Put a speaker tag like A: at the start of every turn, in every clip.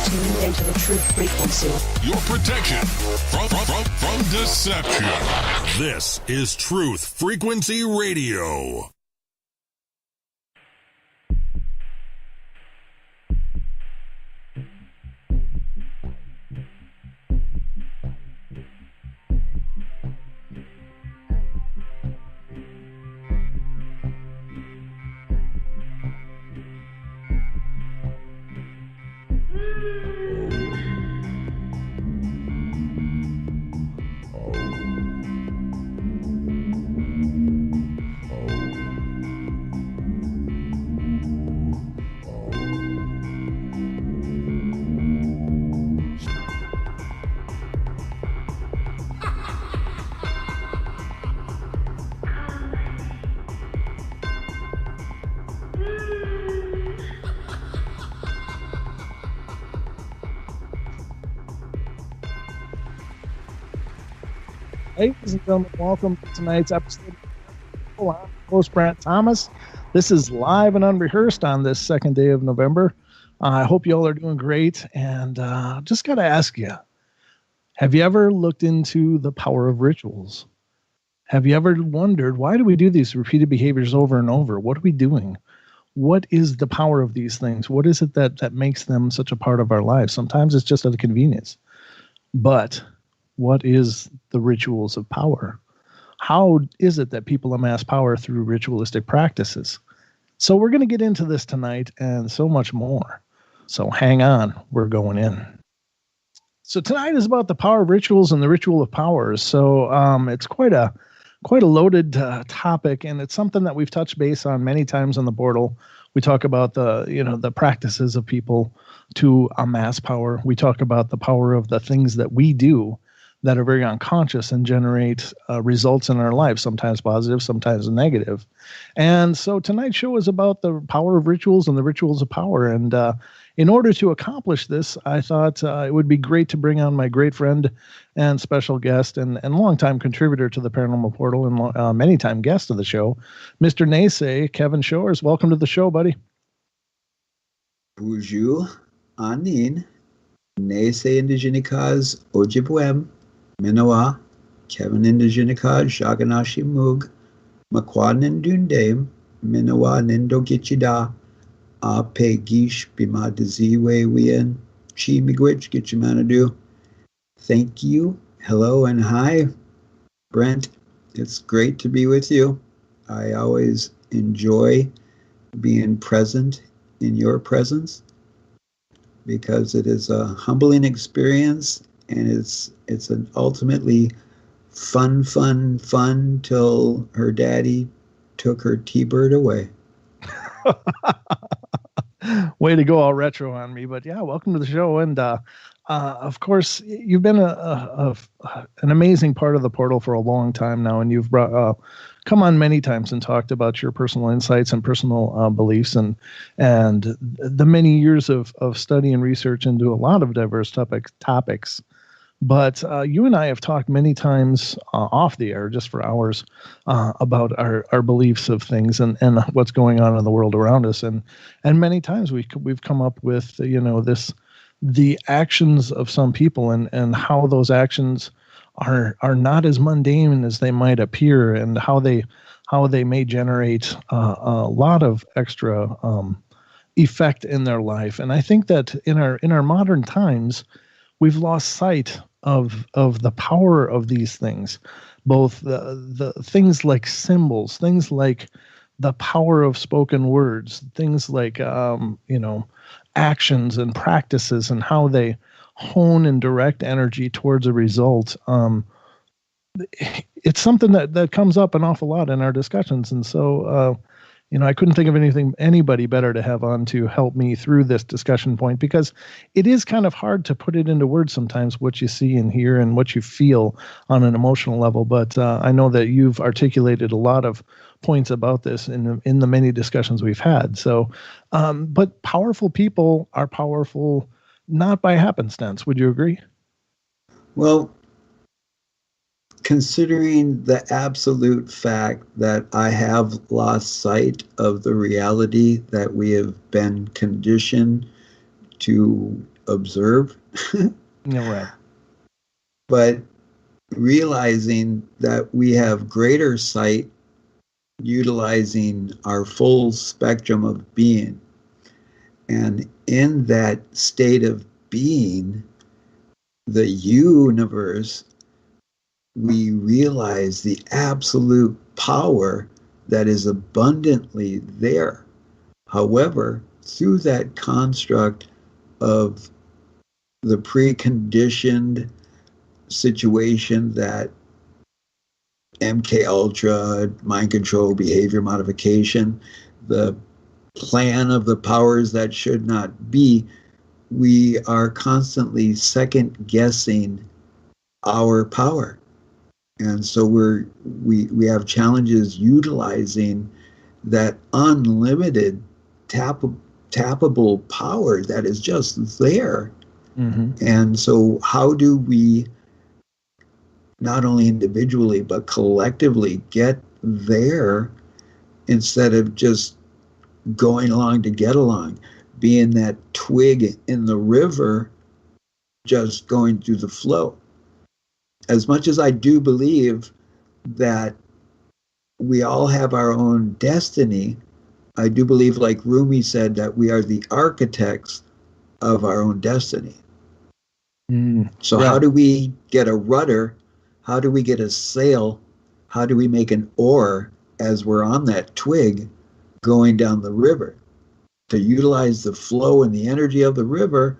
A: tuned into the truth frequency.
B: Your protection from deception. This is Truth Frequency Radio.
C: Ladies and gentlemen, welcome to tonight's episode. I'm host Brent Thomas. This is live and unrehearsed on this second day of November. I hope you all are doing great. And just got to ask you, have you ever looked into the power of rituals? Have you ever wondered, why do we do these repeated behaviors over and over? What are we doing? What is the power of these things? What is it that makes them such a part of our lives? Sometimes it's just out of convenience. But what is the rituals of power? How is it that people amass power through ritualistic practices? So we're going to get into this tonight and so much more. So hang on, we're going in. So tonight is about the power of rituals and the ritual of powers. So it's quite a loaded topic, and it's something that we've touched base on many times on the portal. We talk about the practices of people to amass power. We talk about the power of the things that we do that are very unconscious and generate results in our lives, sometimes positive, sometimes negative. And so tonight's show is about the power of rituals and the rituals of power. And in order to accomplish this, I thought it would be great to bring on my great friend and special guest and longtime contributor to the Paranormal Portal and many-time guest of the show, Mr. Nese, Kevin Shores. Welcome to the show, buddy.
D: Bonjour, Anin, Nese Indigenicas Ojibwem, Minoa, Kevin Indigenica, Jaganashi Mug, Makwanin Dundame, Minoa Nindo Gichida, A Pegish Bima Diziwe Wien, Chi Migwich Gichimanadu. Thank you. Hello and hi, Brent. It's great to be with you. I always enjoy being present in your presence because it is a humbling experience. And it's an ultimately fun till her daddy took her T-Bird away.
C: Way to go all retro on me. But yeah, welcome to the show. And of course, you've been an amazing part of the portal for a long time now. And you've come on many times and talked about your personal insights and personal beliefs and the many years of study and research into a lot of diverse topics. But you and I have talked many times off the air, just for hours, about our beliefs of things and what's going on in the world around us. And many times we've come up with, the actions of some people and how those actions are not as mundane as they might appear, and how they may generate a lot of extra effect in their life. And I think that in our modern times, we've lost sight of the power of these things, both the things like symbols, things like the power of spoken words, things like actions and practices, and how they hone and direct energy towards a result. It's something that comes up an awful lot in our discussions, and so I couldn't think of anybody better to have on to help me through this discussion point, because it is kind of hard to put it into words sometimes, what you see and hear and what you feel on an emotional level. But I know that you've articulated a lot of points about this in the many discussions we've had. So, but powerful people are powerful not by happenstance. Would you agree?
D: Well, considering the absolute fact that I have lost sight of the reality that we have been conditioned to observe.
C: Yeah, right.
D: But realizing that we have greater sight utilizing our full spectrum of being. And in that state of being, the universe, we realize the absolute power that is abundantly there. However, through that construct of the preconditioned situation that MK Ultra, mind control, behavior modification, the plan of the powers that should not be, we are constantly second guessing our power. And so we have challenges utilizing that unlimited tappable power that is just there. Mm-hmm. And so how do we not only individually but collectively get there instead of just going along to get along, being that twig in the river, just going through the flow? As much as I do believe that we all have our own destiny, I do believe, like Rumi said, that we are the architects of our own destiny. So how do we get a rudder? How do we get a sail? How do we make an oar as we're on that twig going down the river? To utilize the flow and the energy of the river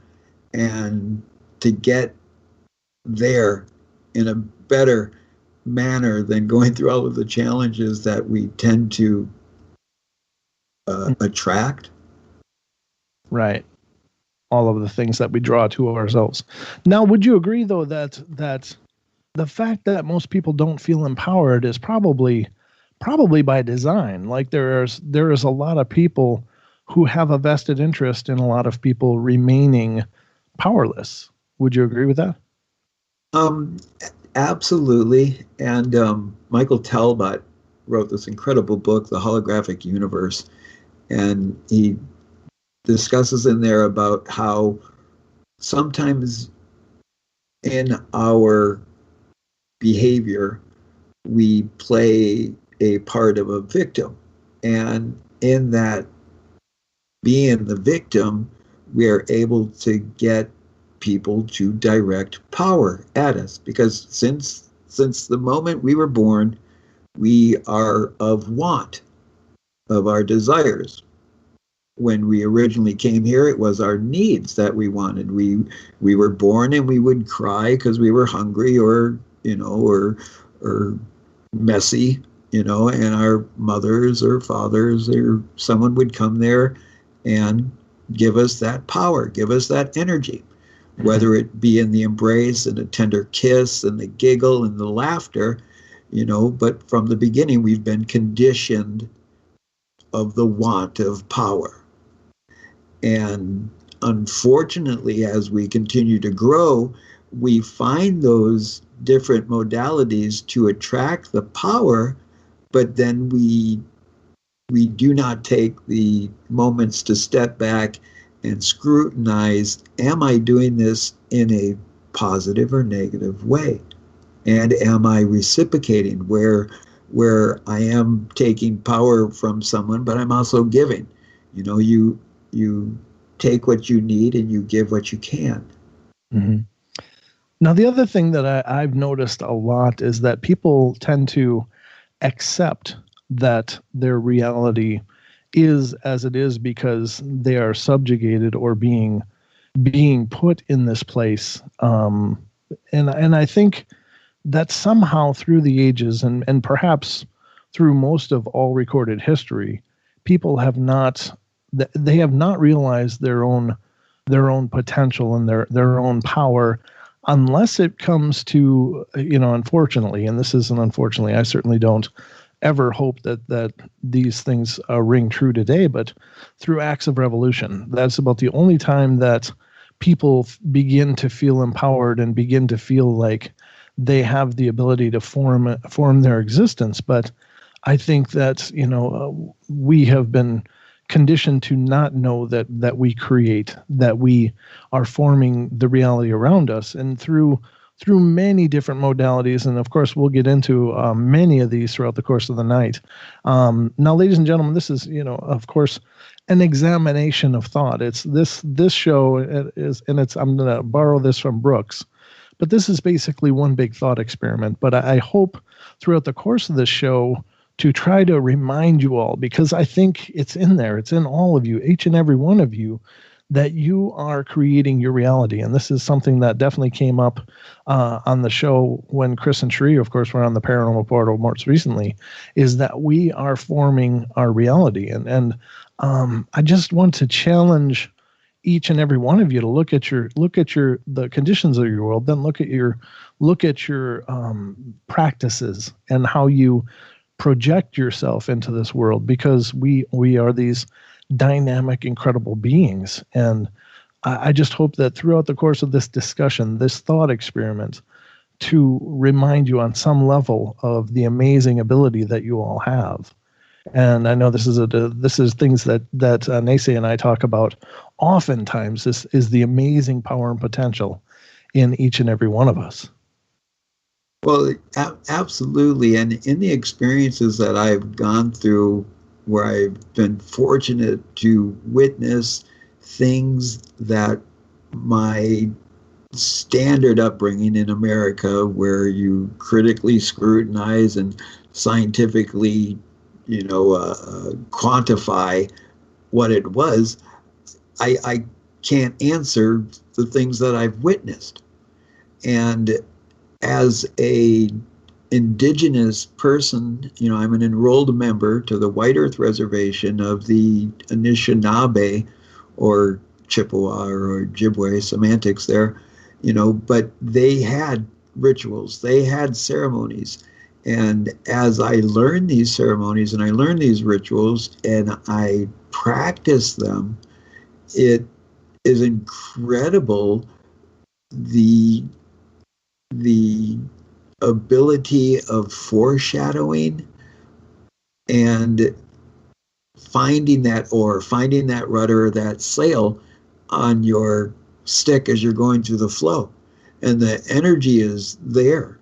D: and to get there in a better manner than going through all of the challenges that we tend to attract.
C: Right. All of the things that we draw to ourselves. Now, would you agree, though, that the fact that most people don't feel empowered is probably by design? Like there is a lot of people who have a vested interest in a lot of people remaining powerless. Would you agree with that?
D: Absolutely. And Michael Talbot wrote this incredible book, The Holographic Universe, and he discusses in there about how sometimes in our behavior we play a part of a victim, and in that being the victim, we are able to get people to direct power at us, because since the moment we were born, we are of want of our desires. When we originally came here, it was our needs that we wanted. We were born and we would cry because we were hungry or messy, and our mothers or fathers or someone would come there and give us that power, give us that energy, whether it be in the embrace and a tender kiss and the giggle and the laughter, but from the beginning we've been conditioned of the want of power. And unfortunately, as we continue to grow, we find those different modalities to attract the power, but then we do not take the moments to step back and scrutinize, am I doing this in a positive or negative way? And am I reciprocating where I am taking power from someone, but I'm also giving? You take what you need and you give what you can.
C: Mm-hmm. Now, the other thing that I've noticed a lot is that people tend to accept that their reality is as it is because they are subjugated or being put in this place. And I think that somehow through the ages and perhaps through most of all recorded history, people have not realized their own potential and their own power, unless it comes to, unfortunately, and this isn't unfortunately, I certainly don't ever hope that these things ring true today, but through acts of revolution. That's about the only time that people begin to feel empowered and begin to feel like they have the ability to form their existence. But I think that, we have been conditioned to not know that we create, that we are forming the reality around us, and through many different modalities. And of course, we'll get into many of these throughout the course of the night. Now, ladies and gentlemen, this is, of course, an examination of thought. It's this show is, and it's, I'm going to borrow this from Brooks, but this is basically one big thought experiment. But I hope throughout the course of this show to try to remind you all, because I think it's in there, it's in all of you, each and every one of you, that you are creating your reality. And this is something that definitely came up on the show when Chris and Sheree, of course, were on the Paranormal Portal most recently, is that we are forming our reality. And I just want to challenge each and every one of you to look at the conditions of your world, then look at your practices and how you project yourself into this world, because we are these dynamic, incredible beings. And I just hope that throughout the course of this discussion, this thought experiment, to remind you on some level of the amazing ability that you all have. And I know this is things that Nese and I talk about oftentimes. This is the amazing power and potential in each and every one of us.
D: Well, absolutely. And in the experiences that I've gone through, where I've been fortunate to witness things that my standard upbringing in America, where you critically scrutinize and scientifically, quantify what it was, I can't answer the things that I've witnessed. And as a indigenous person, I'm an enrolled member to the White Earth Reservation of the Anishinaabe, or Chippewa or Ojibwe, semantics there, but they had rituals, they had ceremonies. And as I learned these ceremonies and I learned these rituals and I practice them, it is incredible the ability of foreshadowing and finding that rudder, that sail on your stick as you're going through the flow, and the energy is there,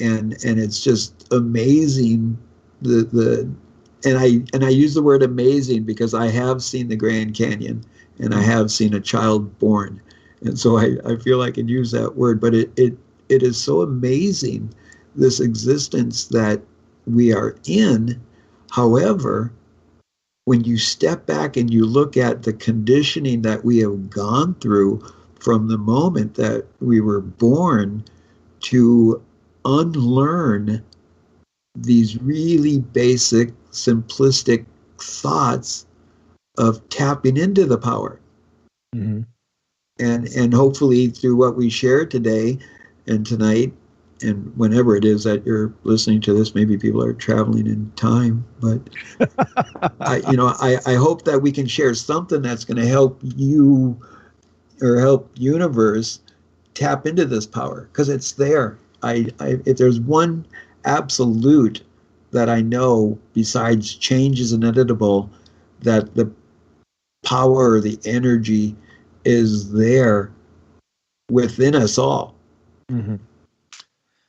D: and it's just amazing. And I use the word amazing because I have seen the Grand Canyon and I have seen a child born, and so I feel I can use that word, but it is so amazing, this existence that we are in. However, when you step back and you look at the conditioning that we have gone through from the moment that we were born to unlearn these really basic, simplistic thoughts of tapping into the power. Mm-hmm. And hopefully through what we shared today and tonight, and whenever it is that you're listening to this, maybe people are traveling in time, but I hope that we can share something that's going to help you or help universe tap into this power, because it's there. If there's one absolute that I know besides change is inevitable, that the power or the energy is there within us all.
C: Mm-hmm.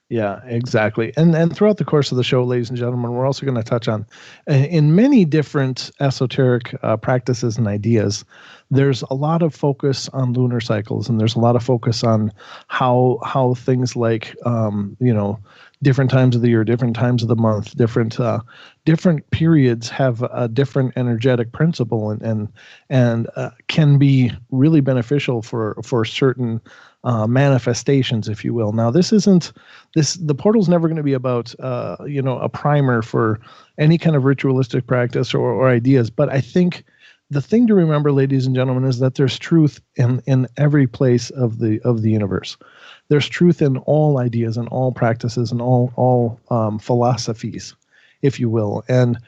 C: Yeah, exactly. And throughout the course of the show, ladies and gentlemen, we're also going to touch on, in many different esoteric practices and ideas, there's a lot of focus on lunar cycles, and there's a lot of focus on how things like, different times of the year, different times of the month, different periods have a different energetic principle and can be really beneficial for certain manifestations, if you will. Now, the portal's never going to be about, a primer for any kind of ritualistic practice or ideas. But I think the thing to remember, ladies and gentlemen, is that there's truth in every place of the universe. There's truth in all ideas and all practices and all philosophies, if you will. And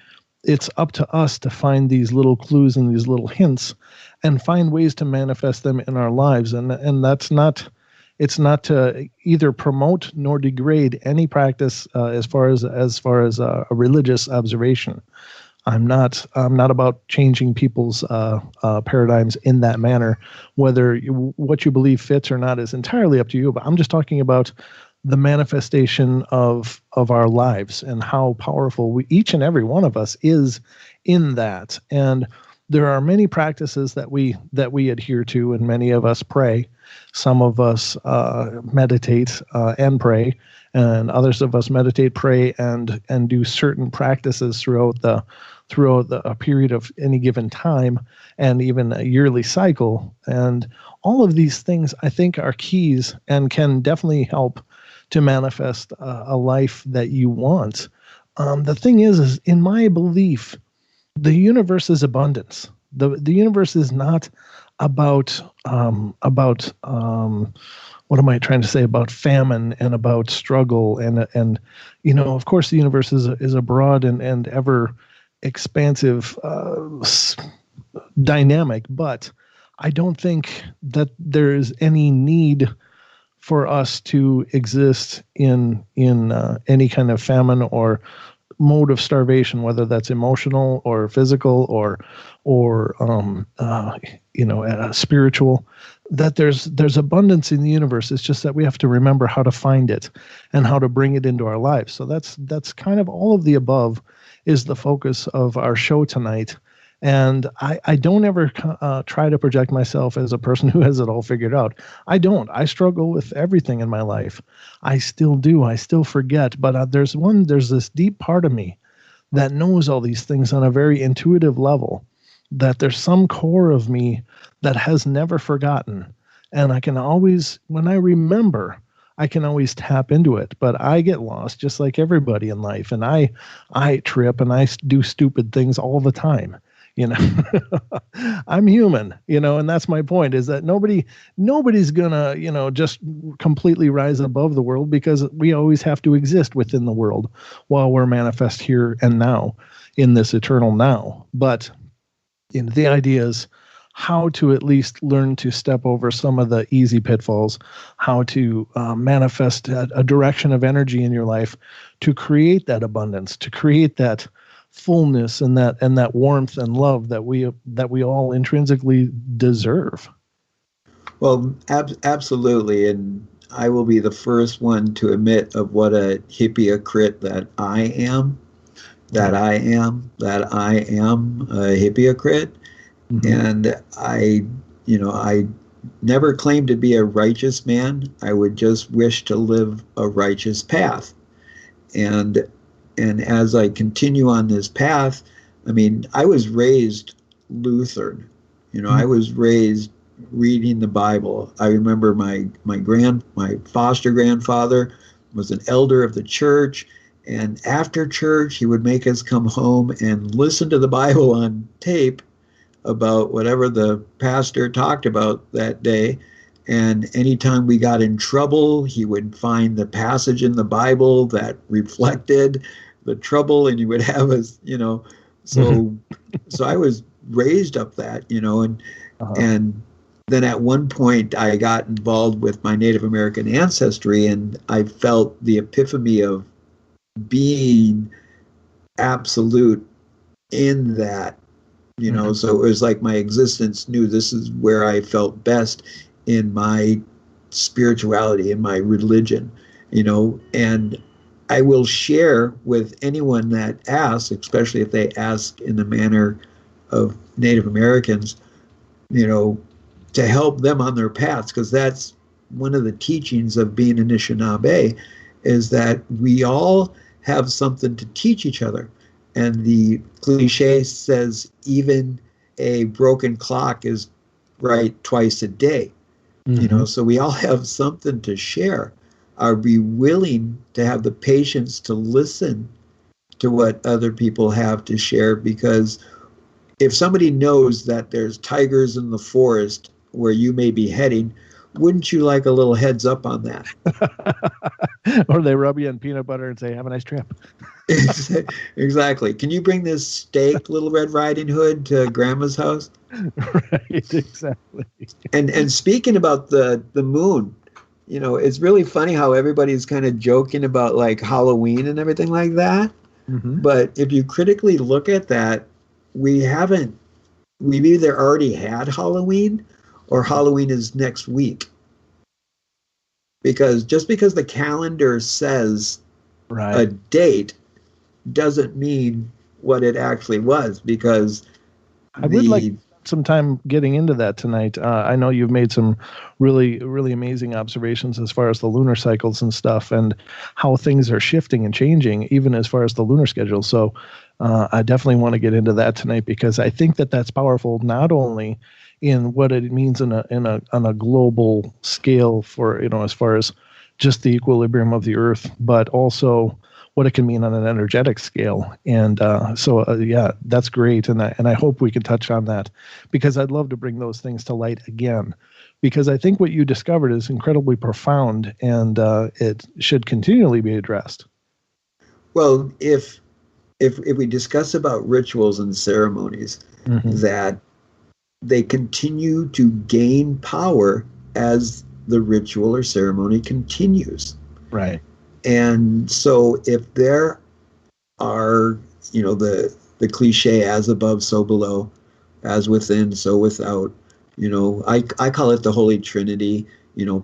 C: it's up to us to find these little clues and these little hints and find ways to manifest them in our lives. And that's not, it's not to either promote nor degrade any practice as far as a religious observation. I'm not about changing people's paradigms in that manner. Whether what you believe fits or not is entirely up to you. But I'm just talking about the manifestation of our lives and how powerful each and every one of us is in that. And there are many practices that we adhere to, and many of us pray. Some of us meditate and pray, and others of us meditate, pray, and do certain practices throughout a period of any given time, and even a yearly cycle. And all of these things, I think, are keys and can definitely help to manifest a life that you want. The thing is in my belief, the universe is abundance. The universe is not about what am I trying to say, about famine and about struggle and of course the universe is a broad and ever expansive dynamic, but I don't think that there is any need for us to exist in any kind of famine or mode of starvation, whether that's emotional or physical or spiritual. That there's abundance in the universe. It's just that we have to remember how to find it and how to bring it into our lives. So that's kind of all of the above is the focus of our show tonight. And I don't ever try to project myself as a person who has it all figured out. I don't. I struggle with everything in my life. I still do. I still forget. But there's this deep part of me that knows all these things on a very intuitive level, that there's some core of me that has never forgotten. And I can always, when I remember, I can always tap into it. But I get lost just like everybody in life. And I trip and I do stupid things all the time. I'm human, and that's my point, is that nobody's gonna, just completely rise above the world, because we always have to exist within the world while we're manifest here and now in this eternal now. But the idea is how to at least learn to step over some of the easy pitfalls, how to manifest a direction of energy in your life to create that abundance, to create that fullness and that warmth and love that we all intrinsically deserve.
D: Well, absolutely, and I will be the first one to admit of what a hypocrite that I am. That I am a hypocrite, and I never claimed to be a righteous man. I would just wish to live a righteous path, And as I continue on this path, I was raised Lutheran. I was raised reading the Bible. I remember my foster grandfather was an elder of the church, and after church, he would make us come home and listen to the Bible on tape about whatever the pastor talked about that day. And anytime we got in trouble, he would find the passage in the Bible that reflected the trouble, and he would have us, So I was raised up that, and then at one point I got involved with my Native American ancestry, and I felt the epiphany of being absolute in that, So it was like my existence knew this is where I felt best in my spirituality, in my religion, and I will share with anyone that asks, especially if they ask in the manner of Native Americans, to help them on their paths, because that's one of the teachings of being Anishinaabe, is that we all have something to teach each other. And the cliche says even a broken clock is right twice a day. So we all have something to share. Are we willing to have the patience to listen to what other people have to share? Because if somebody knows that there's tigers in the forest where you may be heading, wouldn't you like a little heads up on that?
C: Or they rub you in peanut butter and say, have a nice trip.
D: Exactly. Can you bring this steak, Little Red Riding Hood, to Grandma's house?
C: Right, exactly.
D: And speaking about the moon, it's really funny how everybody's kind of joking about like Halloween and everything like that. But if you critically look at that, we've either already had Halloween or Halloween is next week. Because just because the calendar says a date doesn't mean what it actually was, because
C: I would like some time getting into that tonight. I know you've made some really, really amazing observations as far as the lunar cycles and stuff, and how things are shifting and changing, even as far as the lunar schedule. So I definitely want to get into that tonight, because I think that that's powerful, not only in what it means on a global scale for, as far as just the equilibrium of the Earth, but also what it can mean on an energetic scale. And yeah, that's great. And I hope we can touch on that, because I'd love to bring those things to light again, because I think what you discovered is incredibly profound, and it should continually be addressed.
D: Well, if we discuss about rituals and ceremonies, that they continue to gain power as the ritual or ceremony continues.
C: Right. And
D: so if there are, the cliche, as above, so below, as within, so without, I call it the Holy Trinity,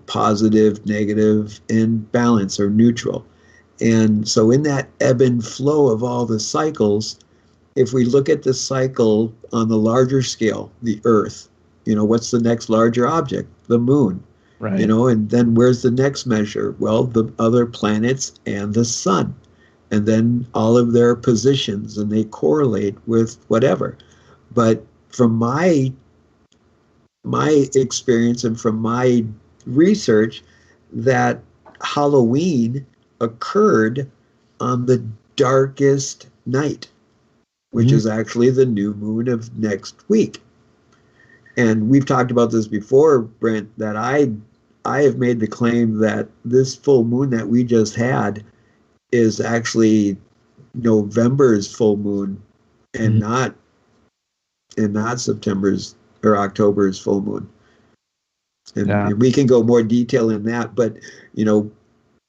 D: positive, negative, and balance, or neutral. And so in that ebb and flow of all the cycles, if we look at the cycle on the larger scale, the Earth, what's the next larger object? The moon. Right. And then where's the next measure? Well, the other planets and the sun. And then all of their positions, and they correlate with whatever. But from my experience and from my research, that Halloween occurred on the darkest night, which is actually the new moon of next week. And we've talked about this before, Brent, that I have made the claim that this full moon that we just had is actually November's full moon, and not September's or October's full moon. And we can go more detail in that, but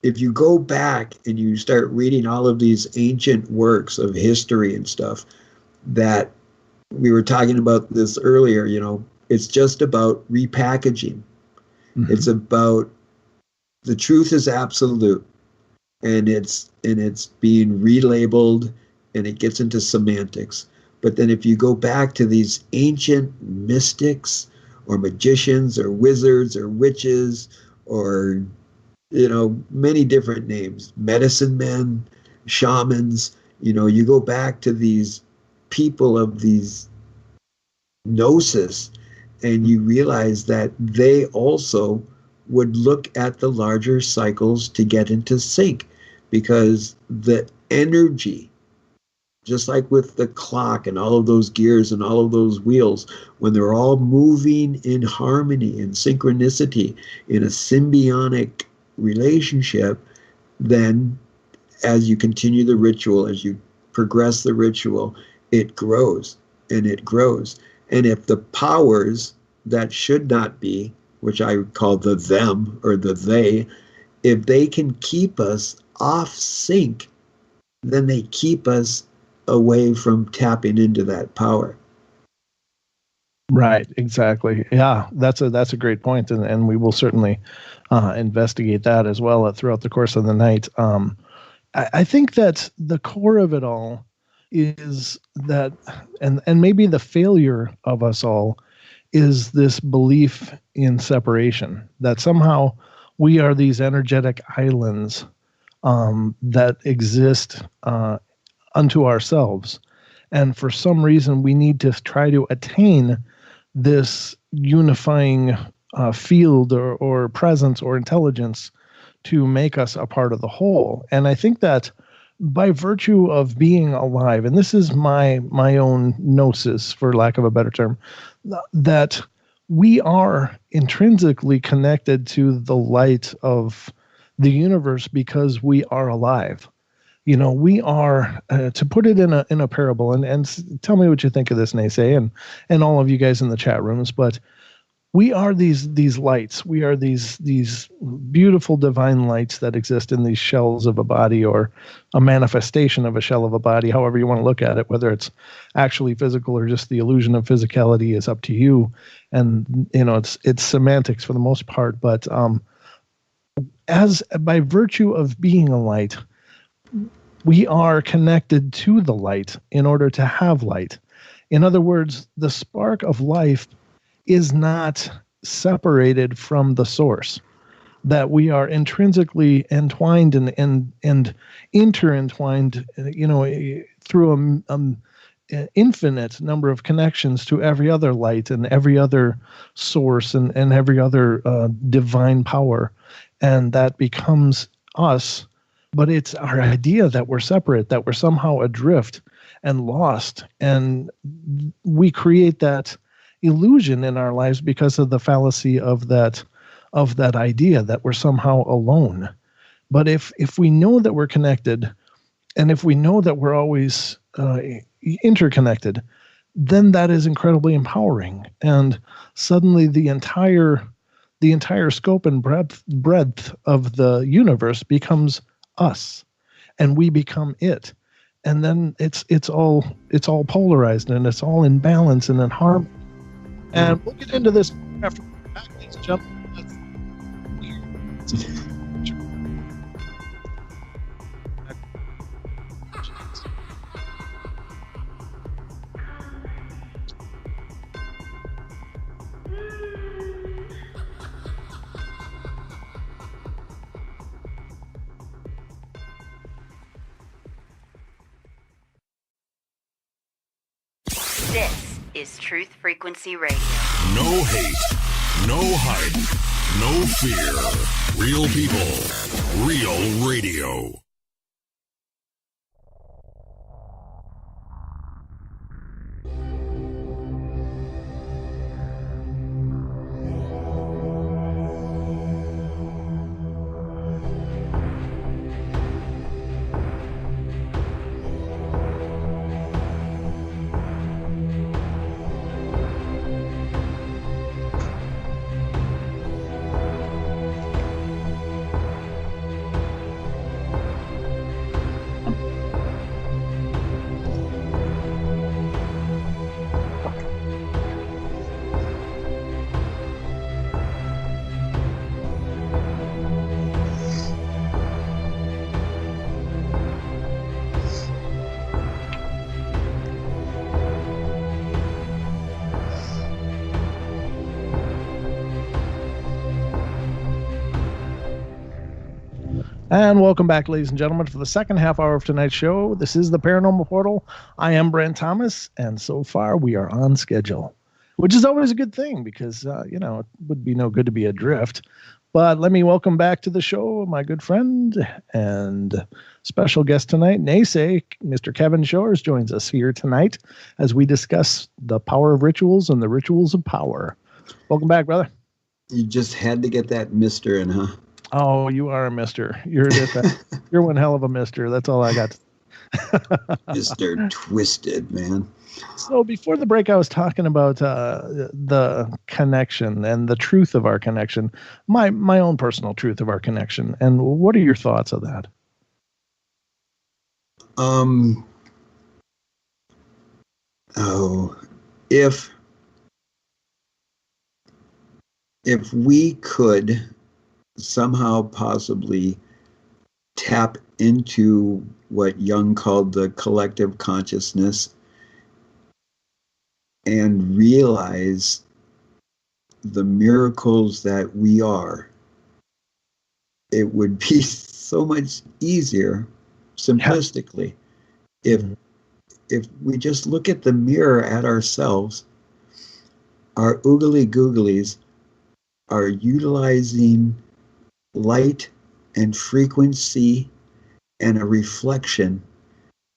D: if you go back and you start reading all of these ancient works of history and stuff, that we were talking about this earlier, it's just about repackaging. It's about, the truth is absolute, and it's being relabeled, and it gets into semantics. But then if you go back to these ancient mystics or magicians or wizards or witches or many different names, medicine men, shamans, you go back to these people of these gnosis, and you realize that they also would look at the larger cycles to get into sync, because the energy, just like with the clock and all of those gears and all of those wheels, when they're all moving in harmony and synchronicity in a symbiotic relationship, then as you continue the ritual, as you progress the ritual, it grows and it grows. And if the powers that should not be, which I call the them or the they, if they can keep us off sync, then they keep us away from tapping into that power.
C: Right, exactly. Yeah, that's a great point, and we will certainly investigate that as well throughout the course of the night. I think that the core of it all is that, and maybe the failure of us all is this belief in separation, that somehow we are these energetic islands that exist unto ourselves. And for some reason, we need to try to attain this unifying field or presence or intelligence to make us a part of the whole. And I think that by virtue of being alive, and this is my own gnosis, for lack of a better term, that we are intrinsically connected to the light of the universe because we are alive. We are, to put it in a parable, and tell me what you think of this, Nese, and all of you guys in the chat rooms, but we are these lights. We are these beautiful divine lights that exist in these shells of a body, or a manifestation of a shell of a body, however you want to look at it. Whether it's actually physical or just the illusion of physicality is up to you. And it's semantics for the most part. But as by virtue of being a light, we are connected to the light in order to have light. In other words, the spark of life is not separated from the source, that we are intrinsically entwined and interentwined, through an infinite number of connections to every other light and every other source and every other divine power. And that becomes us. But it's our idea that we're separate, that we're somehow adrift and lost. And we create that illusion in our lives because of the fallacy of that idea that we're somehow alone. But if we know that we're connected, and if we know that we're always interconnected, then that is incredibly empowering. And suddenly the entire scope and breadth of the universe becomes us, and we become it. And then it's all polarized, and it's all in balance and in harmony. And we'll get into this after we're back, ladies and gentlemen.
E: This is Truth Frequency Radio.
B: No hate, no hype, no fear. Real people, real radio.
C: And welcome back, ladies and gentlemen, for the second half hour of tonight's show. This is the Paranormal Portal. I am Brent Thomas, and so far we are on schedule, which is always a good thing because, it would be no good to be adrift. But let me welcome back to the show my good friend and special guest tonight, Nese. Mr. Kevin Shores joins us here tonight as we discuss the power of rituals and the rituals of power. Welcome back, brother.
D: You just had to get that mister in, huh?
C: Oh, you are a mister. You're one hell of a mister. That's all I got.
D: Mr. Twisted, man.
C: So before the break, I was talking about the connection and the truth of our connection, my own personal truth of our connection. And what are your thoughts of that?
D: If we could somehow possibly tap into what Jung called the collective consciousness and realize the miracles that we are, it would be so much easier, simplistically, if we just look at the mirror at ourselves. Our oogly googlies are utilizing light and frequency and a reflection,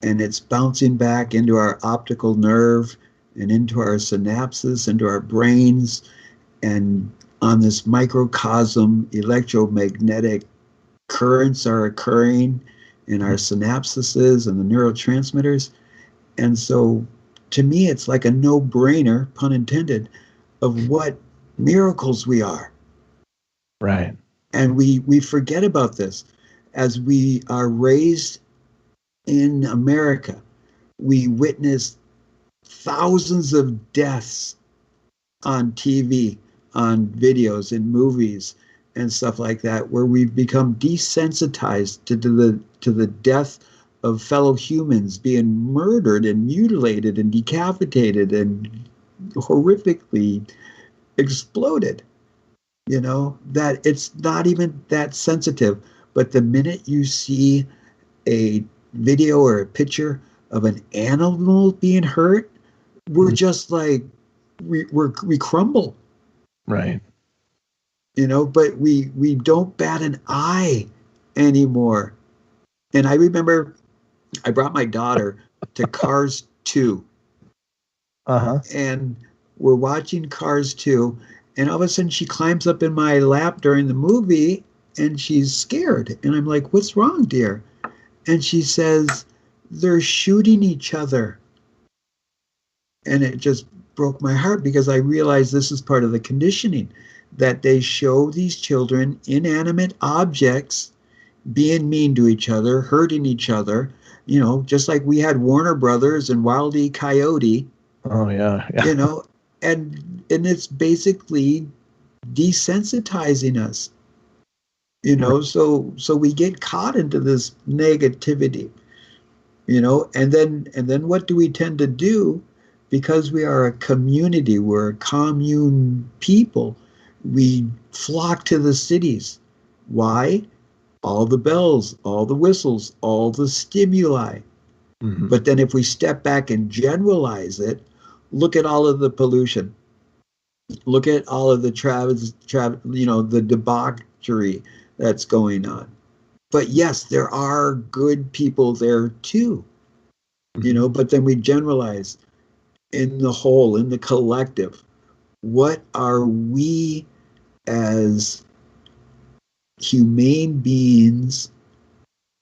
D: and it's bouncing back into our optical nerve and into our synapses, into our brains, and on this microcosm, electromagnetic currents are occurring in our synapses and the neurotransmitters. And so to me, it's like a no-brainer, pun intended, of what miracles we are.
C: Right.
D: And we forget about this. As we are raised in America, we witness thousands of deaths on TV, on videos, in movies, and stuff like that, where we've become desensitized to the death of fellow humans being murdered and mutilated and decapitated and horrifically exploded. You know, that it's not even that sensitive. But the minute you see a video or a picture of an animal being hurt, we're just like, we crumble.
C: Right.
D: You know, but we don't bat an eye anymore. And I remember I brought my daughter to Cars 2.
C: Uh-huh.
D: And we're watching Cars 2, and all of a sudden she climbs up in my lap during the movie, and she's scared. And I'm like, what's wrong, dear? And she says, they're shooting each other. And it just broke my heart, because I realized this is part of the conditioning, that they show these children inanimate objects being mean to each other, hurting each other, you know, just like we had Warner Brothers and Wile E. Coyote.
C: Oh yeah.
D: You know, and it's basically desensitizing us. You know, so we get caught into this negativity. You know, and then what do we tend to do? Because we are a community, we're a commune people, we flock to the cities. Why? All the bells, all the whistles, all the stimuli.
C: Mm-hmm.
D: But then if we step back and generalize it, look at all of the pollution. Look at all of the the debauchery that's going on. But yes, there are good people there too. You know, but then we generalize in the whole, in the collective. What are we as humane beings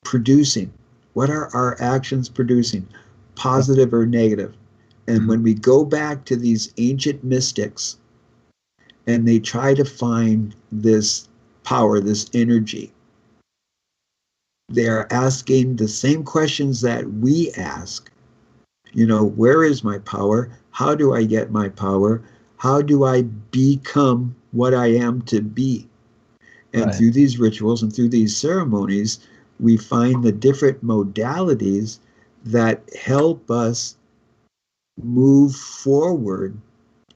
D: producing? What are our actions producing, positive or negative? And when we go back to these ancient mystics and they try to find this power, this energy, they are asking the same questions that we ask. You know, where is my power? How do I get my power? How do I become what I am to be? And
C: Right.
D: through these rituals and through these ceremonies, we find the different modalities that help us move forward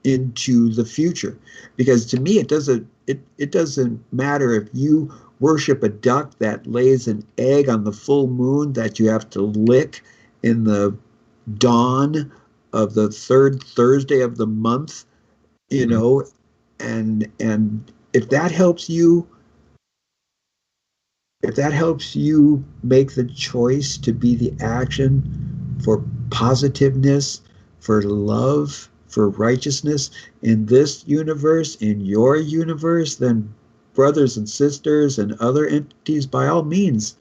D: into the future. Because to me, it doesn't matter if you worship a duck that lays an egg on the full moon that you have to lick in the dawn of the third Thursday of the month, you know, and if that helps you make the choice to be the action for positiveness, for love, for righteousness in this universe, in your universe, then brothers and sisters and other entities, by all means,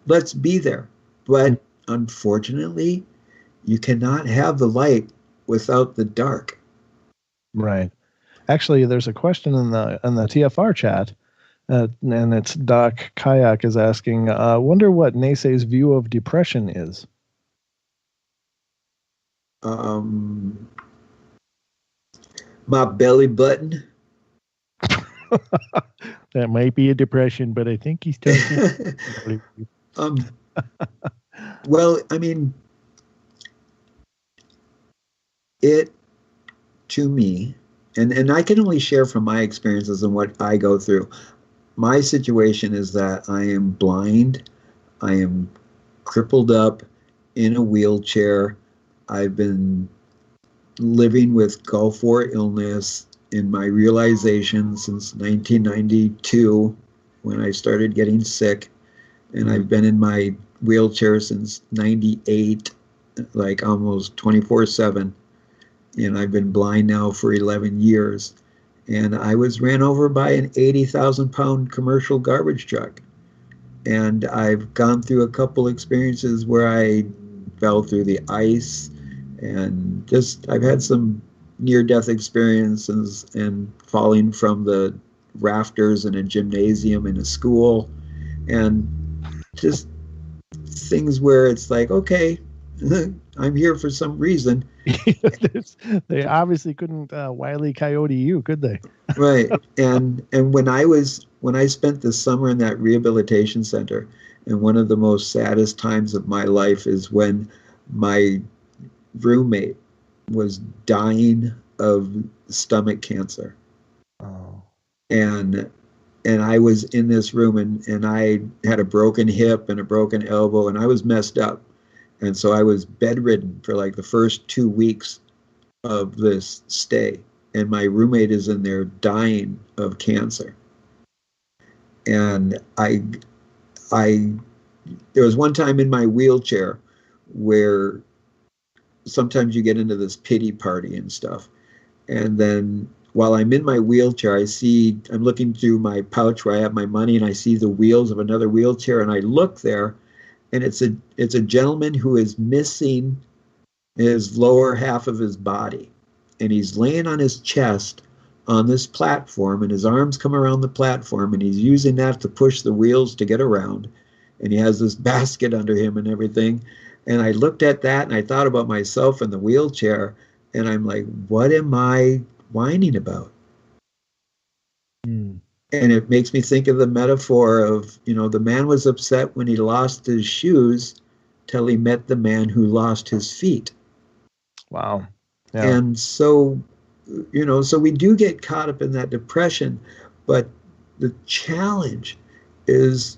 D: let's be there. But unfortunately, you cannot have the light without the dark.
C: Right. Actually, there's a question in the TFR chat, and it's Doc Kayak is asking, wonder what Nese's view of depression is.
D: My belly button.
C: That might be a depression, but I think he's talking.
D: Well, I mean, it, to me, and I can only share from my experiences and what I go through. My situation is that I am blind. I am crippled up in a wheelchair. I've been living with Gulf War illness in my realization since 1992 when I started getting sick. And I've been in my wheelchair since 98, like almost 24/7. And I've been blind now for 11 years. And I was ran over by an 80,000-pound commercial garbage truck. And I've gone through a couple experiences where I fell through the ice, and just I've had some near-death experiences and falling from the rafters in a gymnasium in a school, and just things where it's like, okay, I'm here for some reason.
C: They obviously couldn't Wile E. Coyote you, could they?
D: Right. And when I spent the summer in that rehabilitation center, and one of the most saddest times of my life is when my roommate was dying of stomach cancer.
C: Oh.
D: And I was in this room, and I had a broken hip and a broken elbow, and I was messed up. And so I was bedridden for like the first 2 weeks of this stay. And my roommate is in there dying of cancer. And there was one time in my wheelchair where sometimes you get into this pity party and stuff. And then while I'm in my wheelchair, I'm looking through my pouch where I have my money, and I see the wheels of another wheelchair, and I look there, and it's a gentleman who is missing his lower half of his body, and he's laying on his chest on this platform, and his arms come around the platform, and he's using that to push the wheels to get around, and he has this basket under him and everything. And I looked at that, and I thought about myself in the wheelchair, and I'm like, what am I whining about? And it makes me think of the metaphor of, the man was upset when he lost his shoes till he met the man who lost his feet.
C: Wow. Yeah.
D: And so, so we do get caught up in that depression, but the challenge is,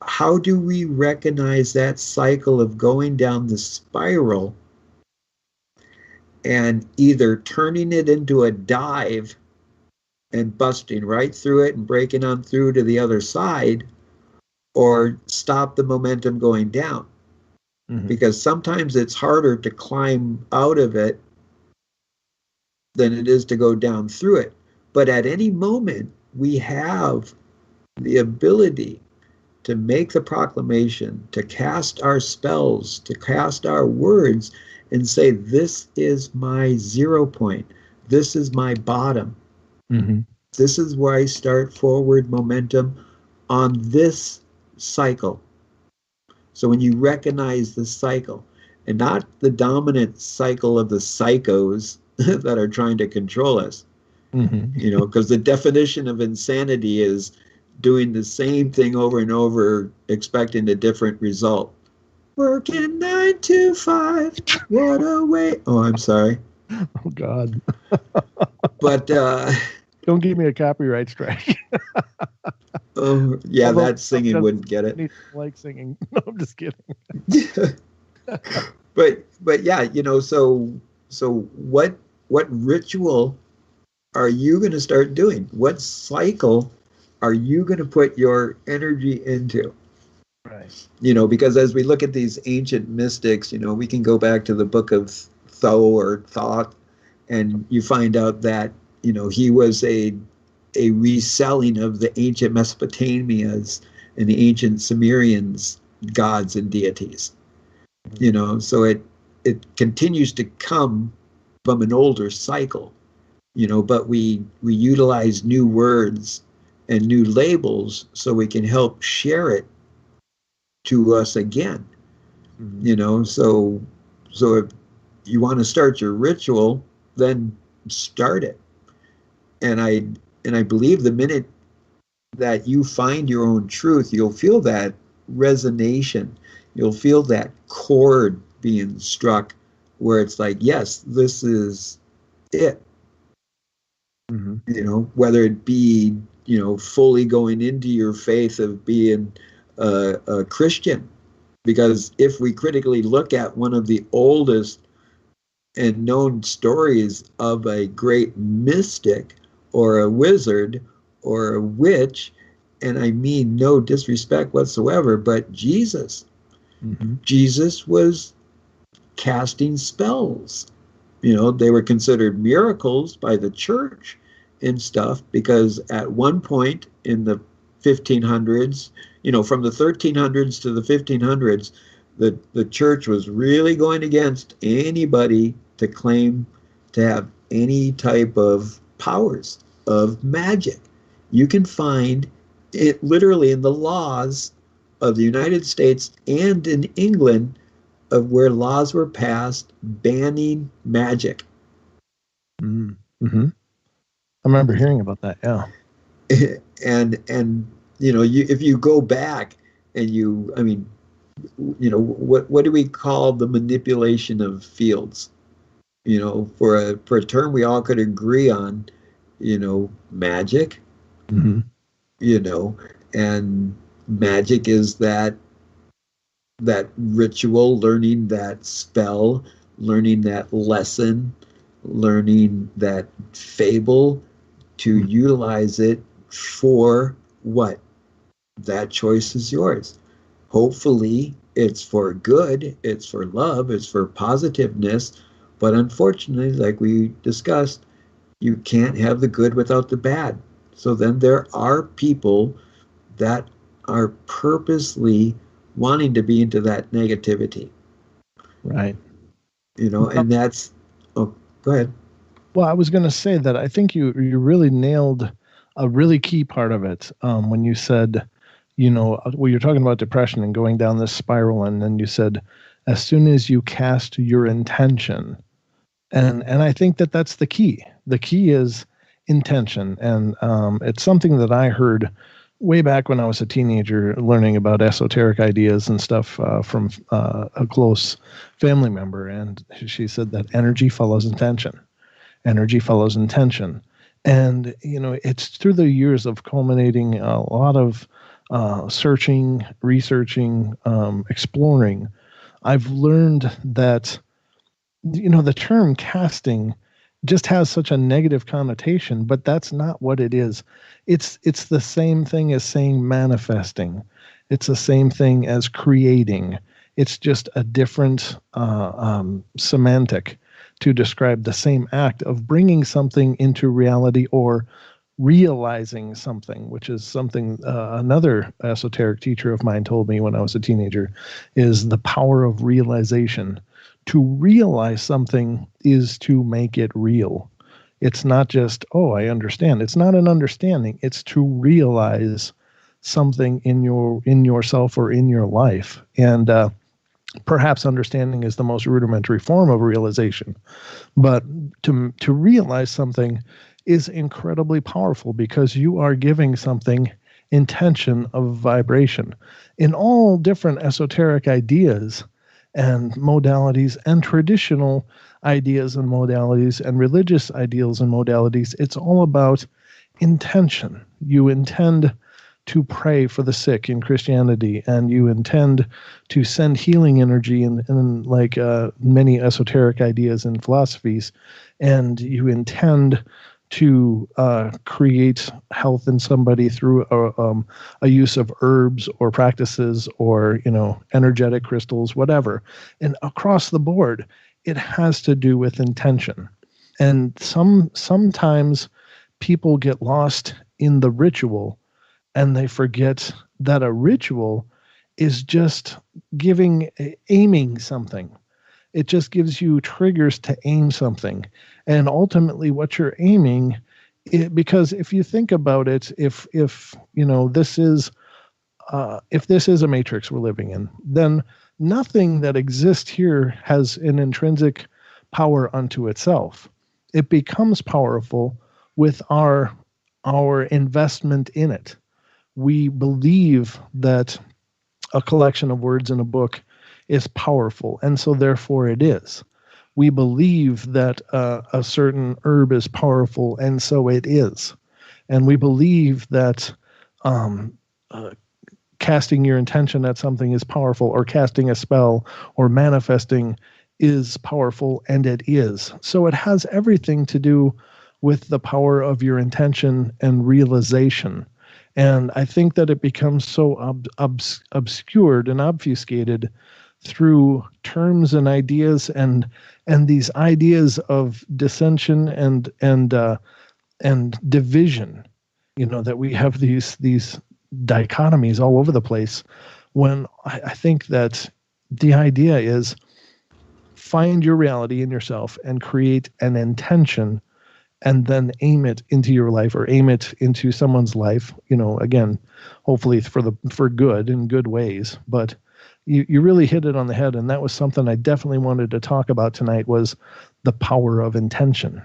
D: how do we recognize that cycle of going down the spiral and either turning it into a dive and busting right through it and breaking on through to the other side, or stop the momentum going down? Because sometimes it's harder to climb out of it than it is to go down through it. But at any moment, we have the ability to make the proclamation, to cast our spells, to cast our words, and say, this is my 0 point. This is my bottom. This is where I start forward momentum on this cycle. So when you recognize the cycle, and not the dominant cycle of the psychos that are trying to control us, because the definition of insanity is doing the same thing over and over, expecting a different result. Working 9 to 5, what a way. Oh, I'm sorry.
C: Oh, God.
D: But
C: don't give me a copyright strike.
D: oh, yeah,
C: Although
D: that singing wouldn't get it.
C: Like singing. No, I'm just kidding.
D: but yeah, so what ritual are you going to start doing? What cycle are you going to put your energy into?
C: Right.
D: Because as we look at these ancient mystics, we can go back to the book of Thoth, and you find out that, he was a reselling of the ancient Mesopotamians and the ancient Sumerians' gods and deities. So it continues to come from an older cycle, but we utilize new words and new labels so we can help share it to us again. So if you want to start your ritual, then start it. And I believe the minute that you find your own truth, you'll feel that resonation. You'll feel that chord being struck where it's like, yes, this is it. Whether it be, fully going into your faith of being a Christian. Because if we critically look at one of the oldest and known stories of a great mystic or a wizard or a witch, and I mean no disrespect whatsoever, but Jesus. Jesus was casting spells. They were considered miracles by the church and stuff, because at one point in the 1500s, from the 1300s to the 1500s, the church was really going against anybody to claim to have any type of powers of magic. You can find it literally in the laws of the United States and in England of where laws were passed banning magic.
C: Mm-hmm. I remember hearing about that. Yeah.
D: And if you go back and what do we call the manipulation of fields? For a term we all could agree on, magic.
C: Mm-hmm.
D: And magic is that ritual, learning that spell, learning that lesson, learning that fable, to utilize it for what? That choice is yours. Hopefully it's for good, it's for love, it's for positiveness, but unfortunately, like we discussed, you can't have the good without the bad. So then there are people that are purposely wanting to be into that negativity.
C: Right.
D: And that's, oh, go ahead.
C: Well, I was going to say that I think you really nailed a really key part of it when you said, you're talking about depression and going down this spiral, and then you said, as soon as you cast your intention, and I think that that's the key. The key is intention, and it's something that I heard way back when I was a teenager, learning about esoteric ideas and stuff from a close family member, and she said that energy follows intention. Energy follows intention. And, it's through the years of culminating a lot of searching, researching, exploring, I've learned that, the term casting just has such a negative connotation, but that's not what it is. It's the same thing as saying manifesting. It's the same thing as creating. It's just a different semantic to describe the same act of bringing something into reality or realizing something, which is something another esoteric teacher of mine told me when I was a teenager, is the power of realization. To realize something is to make it real. It's not just, oh, I understand. It's not an understanding. It's to realize something in yourself or in your life. And perhaps understanding is the most rudimentary form of realization. But to realize something is incredibly powerful because you are giving something intention of vibration. In all different esoteric ideas and modalities and traditional ideas and modalities and religious ideals and modalities, it's all about intention. You intend to pray for the sick in Christianity, and you intend to send healing energy in like many esoteric ideas and philosophies, and you intend to create health in somebody through a use of herbs or practices or energetic crystals, whatever. And across the board, it has to do with intention. And sometimes people get lost in the ritual, and they forget that a ritual is just aiming something. It just gives you triggers to aim something. And ultimately what you're aiming, because if you think about it, if this is a matrix we're living in, then nothing that exists here has an intrinsic power unto itself. It becomes powerful with our investment in it. We believe that a collection of words in a book is powerful, and so therefore it is. We believe that a certain herb is powerful, and so it is. And we believe that casting your intention at something is powerful, or casting a spell or manifesting is powerful, and it is. So it has everything to do with the power of your intention and realization. And I think that it becomes so obscured and obfuscated through terms and ideas and these ideas of dissension and division. That we have these dichotomies all over the place. When I think that the idea is find your reality in yourself and create an intention and then aim it into your life or aim it into someone's life, again, hopefully for good in good ways. But you really hit it on the head. And that was something I definitely wanted to talk about tonight, was the power of intention.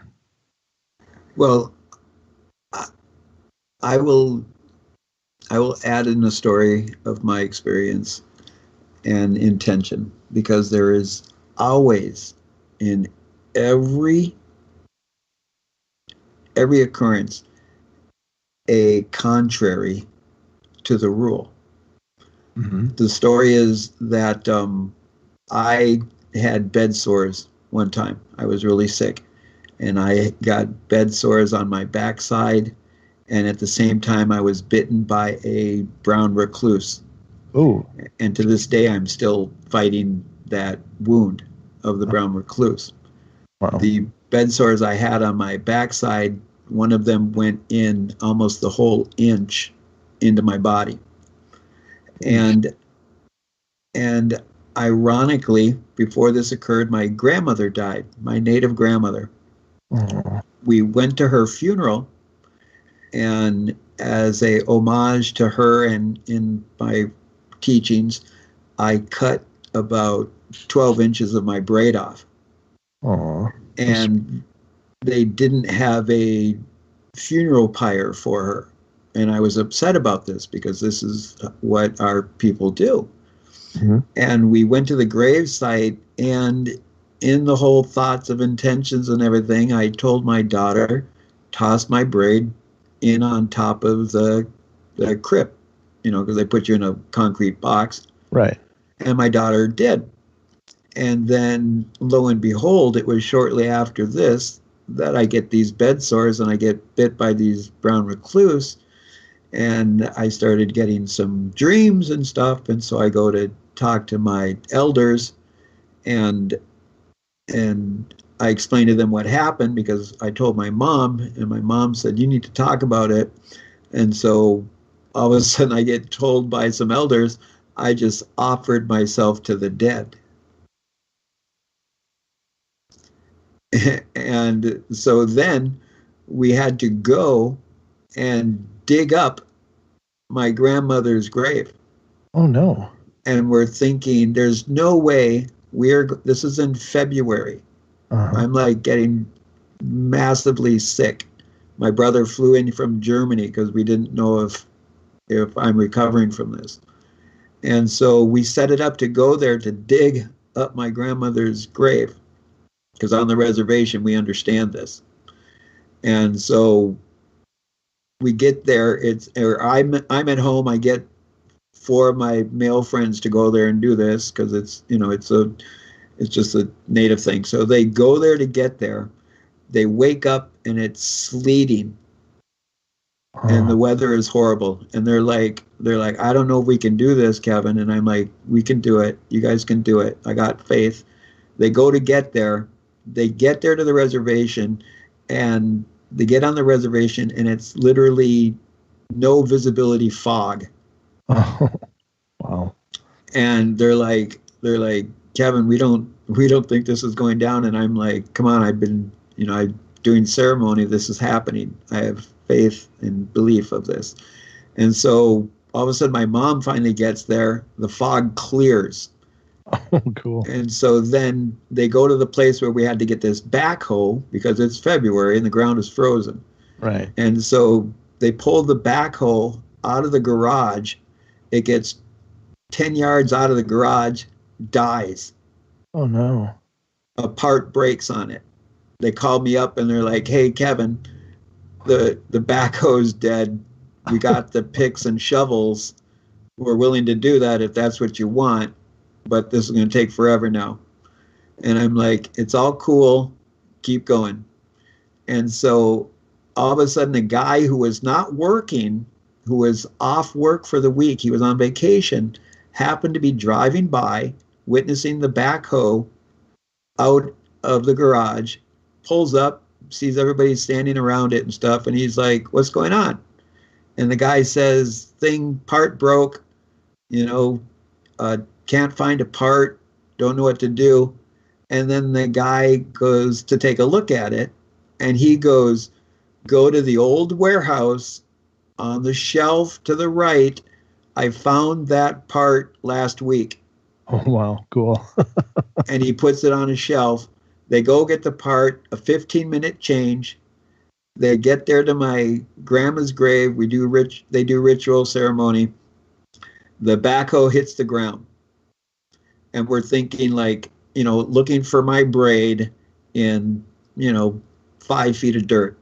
D: Well, I will add in a story of my experience and intention, because there is always, in every occurrence, a contrary to the rule. Mm-hmm. The story is that I had bed sores one time. I was really sick, and I got bed sores on my backside, and at the same time I was bitten by a brown recluse.
C: Oh.
D: And to this day I'm still fighting that wound of the brown recluse. Wow. The bed sores I had on my backside, one of them went in almost the whole inch into my body. And ironically, before this occurred, my grandmother died, my native grandmother. Oh. We went to her funeral, and as a homage to her and in my teachings, I cut about 12 inches of my braid off.
C: Aww.
D: And they didn't have a funeral pyre for her. And I was upset about this, because this is what our people do. Mm-hmm. And we went to the grave site, and in the whole thoughts of intentions and everything, I told my daughter, toss my braid in on top of the crypt, because they put you in a concrete box.
C: Right.
D: And my daughter did. And then, lo and behold, it was shortly after this that I get these bed sores, and I get bit by these brown recluse, and I started getting some dreams and stuff. And so I go to talk to my elders, and I explained to them what happened, because I told my mom, and my mom said, you need to talk about it. And so all of a sudden I get told by some elders, I just offered myself to the dead. And so then we had to go and dig up my grandmother's grave.
C: Oh, no.
D: And we're thinking, there's no way this is in February. Uh-huh. I'm like getting massively sick. My brother flew in from Germany because we didn't know if I'm recovering from this. And so we set it up to go there to dig up my grandmother's grave, because on the reservation we understand this. And so we get there. I'm at home. I get 4 of my male friends to go there and do this, because it's just a native thing. So they go there to get there. They wake up and it's sleeting. And the weather is horrible. And they're like, I don't know if we can do this, Kevin. And I'm like, we can do it. You guys can do it. I got faith. They go to get there. They get there to the reservation, and they get on the reservation, and it's literally no visibility fog.
C: Oh, wow.
D: And they're like, Kevin, we don't think this is going down. And I'm like, come on, I've been, I'm doing ceremony. This is happening. I have faith and belief of this. And so all of a sudden my mom finally gets there. The fog clears.
C: Oh, cool.
D: And so then they go to the place where we had to get this backhoe, because it's February and the ground is frozen.
C: Right.
D: And so they pull the backhoe out of the garage. It gets 10 yards out of the garage, dies.
C: Oh, no.
D: A part breaks on it. They called me up and they're like, hey, Kevin, the backhoe's dead. We got the picks and shovels. We're willing to do that if that's what you want, but this is going to take forever now. And I'm like, it's all cool. Keep going. And so all of a sudden, a guy who was not working, who was off work for the week, he was on vacation, happened to be driving by, witnessing the backhoe out of the garage, pulls up, sees everybody standing around it and stuff, and he's like, what's going on? And the guy says, part broke, can't find a part, don't know what to do. And then the guy goes to take a look at it, and he goes, "Go to the old warehouse on the shelf to the right. I found that part last week."
C: Oh, wow. Cool.
D: And he puts it on a shelf. They go get the part, a 15-minute change. They get there to my grandma's grave. They do ritual ceremony. The backhoe hits the ground. And we're thinking like, looking for my braid in, 5 feet of dirt.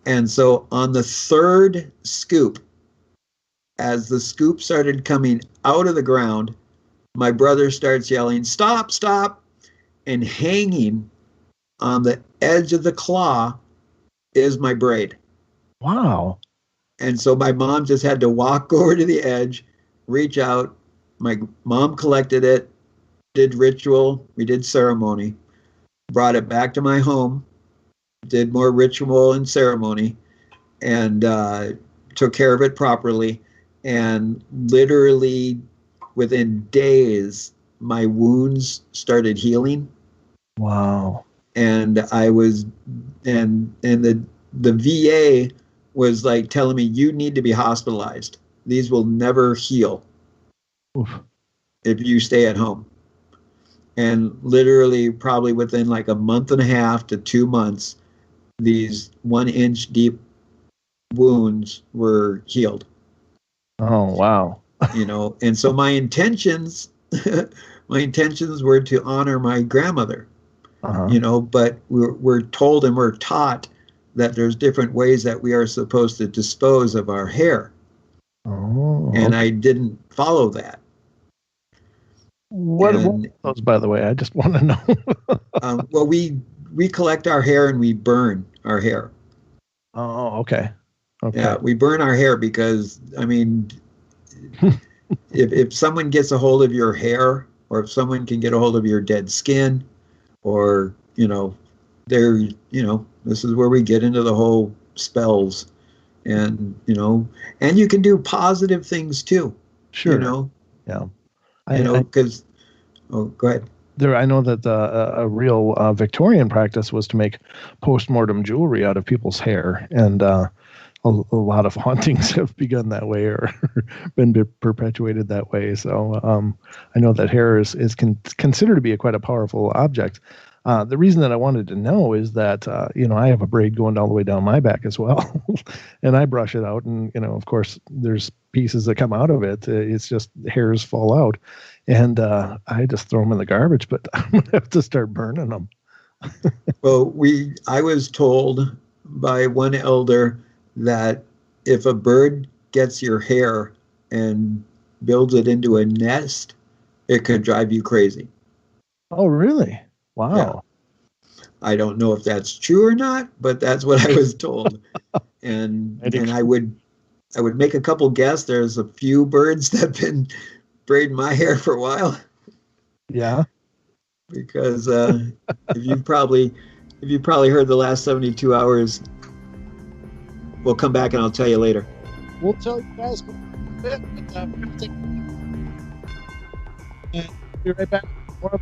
D: And so on the third scoop, as the scoop started coming out of the ground, my brother starts yelling, "Stop, stop." And hanging on the edge of the claw is my braid.
C: Wow.
D: And so my mom just had to walk over to the edge, reach out. My mom collected it, did ritual, we did ceremony, brought it back to my home, did more ritual and ceremony, and took care of it properly. And literally within days, my wounds started healing.
C: Wow.
D: And I was, and the VA was like telling me, "You need to be hospitalized. These will never heal
C: Oof.
D: if you stay at home." And literally probably within like a month and a half to 2 months, these 1-inch deep wounds were healed.
C: Oh, wow.
D: And so my intentions were to honor my grandmother. But we're told and we're taught that there's different ways that we are supposed to dispose of our hair.
C: Oh,
D: And I didn't follow that.
C: What are those, by the way? I just want to know.
D: Well, we collect our hair and we burn our hair.
C: Oh, okay. Okay.
D: Yeah, we burn our hair because, if someone gets a hold of your hair, or if someone can get a hold of your dead skin, or, this is where we get into the whole spells, and, and you can do positive things too.
C: Sure. Yeah.
D: Because, go ahead.
C: I know that a real Victorian practice was to make post-mortem jewelry out of people's hair, and a lot of hauntings have begun that way or been perpetuated that way. So I know that hair is considered to be quite a powerful object. The reason that I wanted to know is that, I have a braid going all the way down my back as well, and I brush it out, and, of course, there's pieces that come out of it. It's just hairs fall out, and I just throw them in the garbage, but I'm going to have to start burning them.
D: Well, I was told by one elder that if a bird gets your hair and builds it into a nest, it could drive you crazy.
C: Oh, really? Wow.
D: Yeah. I don't know if that's true or not, but that's what I was told. And I would make a couple guess. There's a few birds that have been braiding my hair for a while.
C: Yeah.
D: Because if you've probably heard the last 72 hours, we'll come back and I'll tell you later.
C: We'll tell you guys a bit, but we're going to take and be right back. More.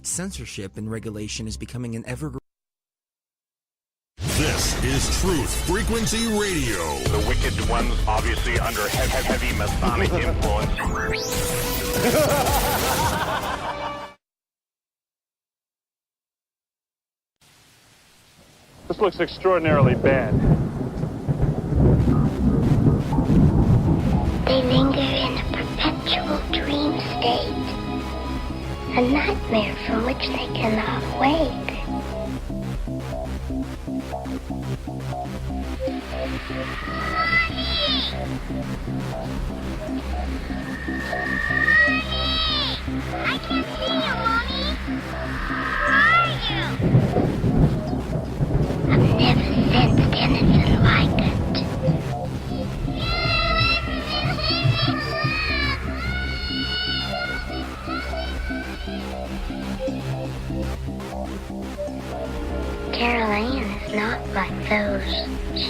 F: Censorship and regulation is becoming an ever.
B: This is Truth Frequency Radio.
G: The wicked ones obviously under heavy Masonic influence. This looks extraordinarily bad.
H: They linger in a perpetual dream state, a nightmare from which they cannot wake.
I: I can't see you, Mommy. Where are you?
H: I've never sensed anything like it.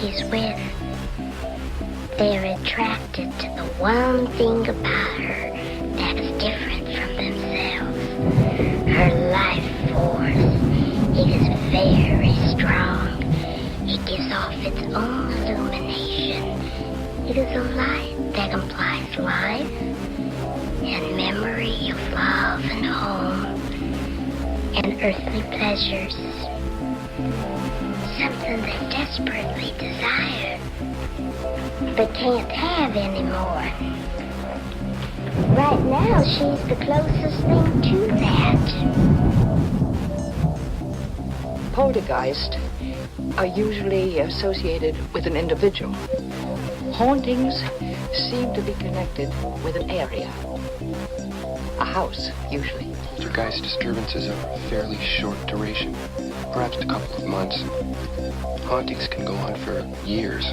H: she's with. They're attracted to the one thing about her that is different from themselves. Her life force. It is very strong. It gives off its own illumination. It is a light that implies life and memory of love and home and earthly pleasures. Something they desperately desire but can't have anymore. Right now, she's the closest thing to that.
A: Poltergeists are usually associated with an individual. Hauntings seem to be connected with an area. A house, usually.
J: Poltergeist disturbances are of fairly short duration, perhaps a couple of months. Hauntings can go on for years.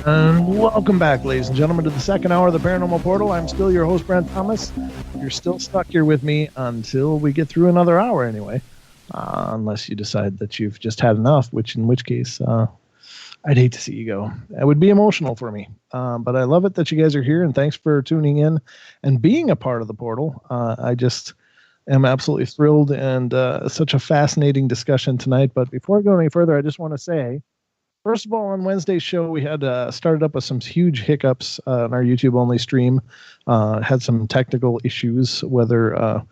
C: And welcome back, ladies and gentlemen, to the second hour of the Paranormal Portal. I'm still your host, Brent Thomas. You're still stuck here with me until we get through another hour anyway, unless you decide that you've just had enough, in which case I'd hate to see you go. It would be emotional for me, but I love it that you guys are here, and thanks for tuning in and being a part of the portal. I just am absolutely thrilled, and such a fascinating discussion tonight. But before I go any further, I just want to say, first of all, on Wednesday's show, we had started up with some huge hiccups on our YouTube-only stream. Had some technical issues, whether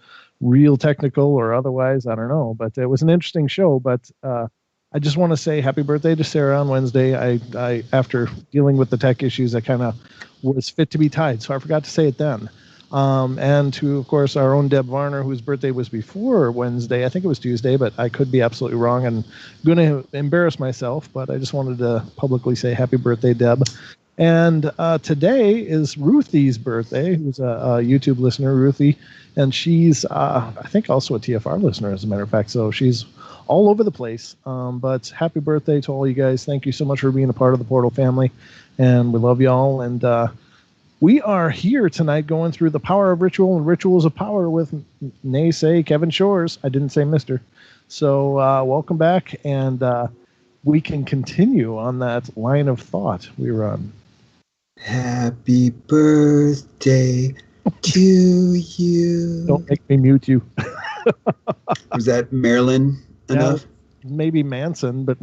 C: real technical or otherwise, I don't know. But it was an interesting show. But I just want to say happy birthday to Sarah on Wednesday. I after dealing with the tech issues, I kind of was fit to be tied, so I forgot to say it then. And to, of course, our own Deb Varner, whose birthday was before Wednesday. I think it was Tuesday, but I could be absolutely wrong and going to embarrass myself. But I just wanted to publicly say happy birthday, Deb. And today is Ruthie's birthday, who's a YouTube listener, Ruthie. And she's, I think, also a TFR listener, as a matter of fact. So she's all over the place. But happy birthday to all you guys. Thank you so much for being a part of the Portal family. And we love y'all. And we are here tonight going through the power of ritual and rituals of power with Nese, Kevin Shores. I didn't say Mr. So welcome back, and we can continue on that line of thought we were on.
D: Happy birthday to you.
C: Don't make me mute you.
D: Was that Marilyn enough?
C: Maybe Manson, but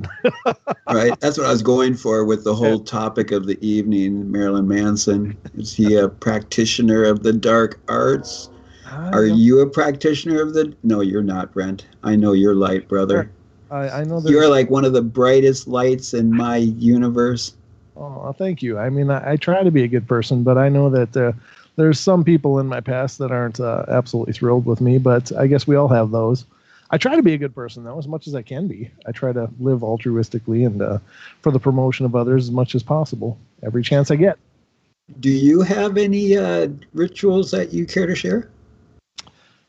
D: right. That's what I was going for with the whole topic of the evening. Marilyn Manson. Is he a practitioner of the dark arts? Are you a practitioner of the? No, you're not, Brent. I know you're light, brother.
C: I know
D: you're like one of the brightest lights in my universe.
C: Oh, thank you. I mean, I try to be a good person, but I know that there's some people in my past that aren't absolutely thrilled with me. But I guess we all have those. I try to be a good person, though, as much as I can be. I try to live altruistically and for the promotion of others as much as possible, every chance I get.
D: Do you have any rituals that you care to share?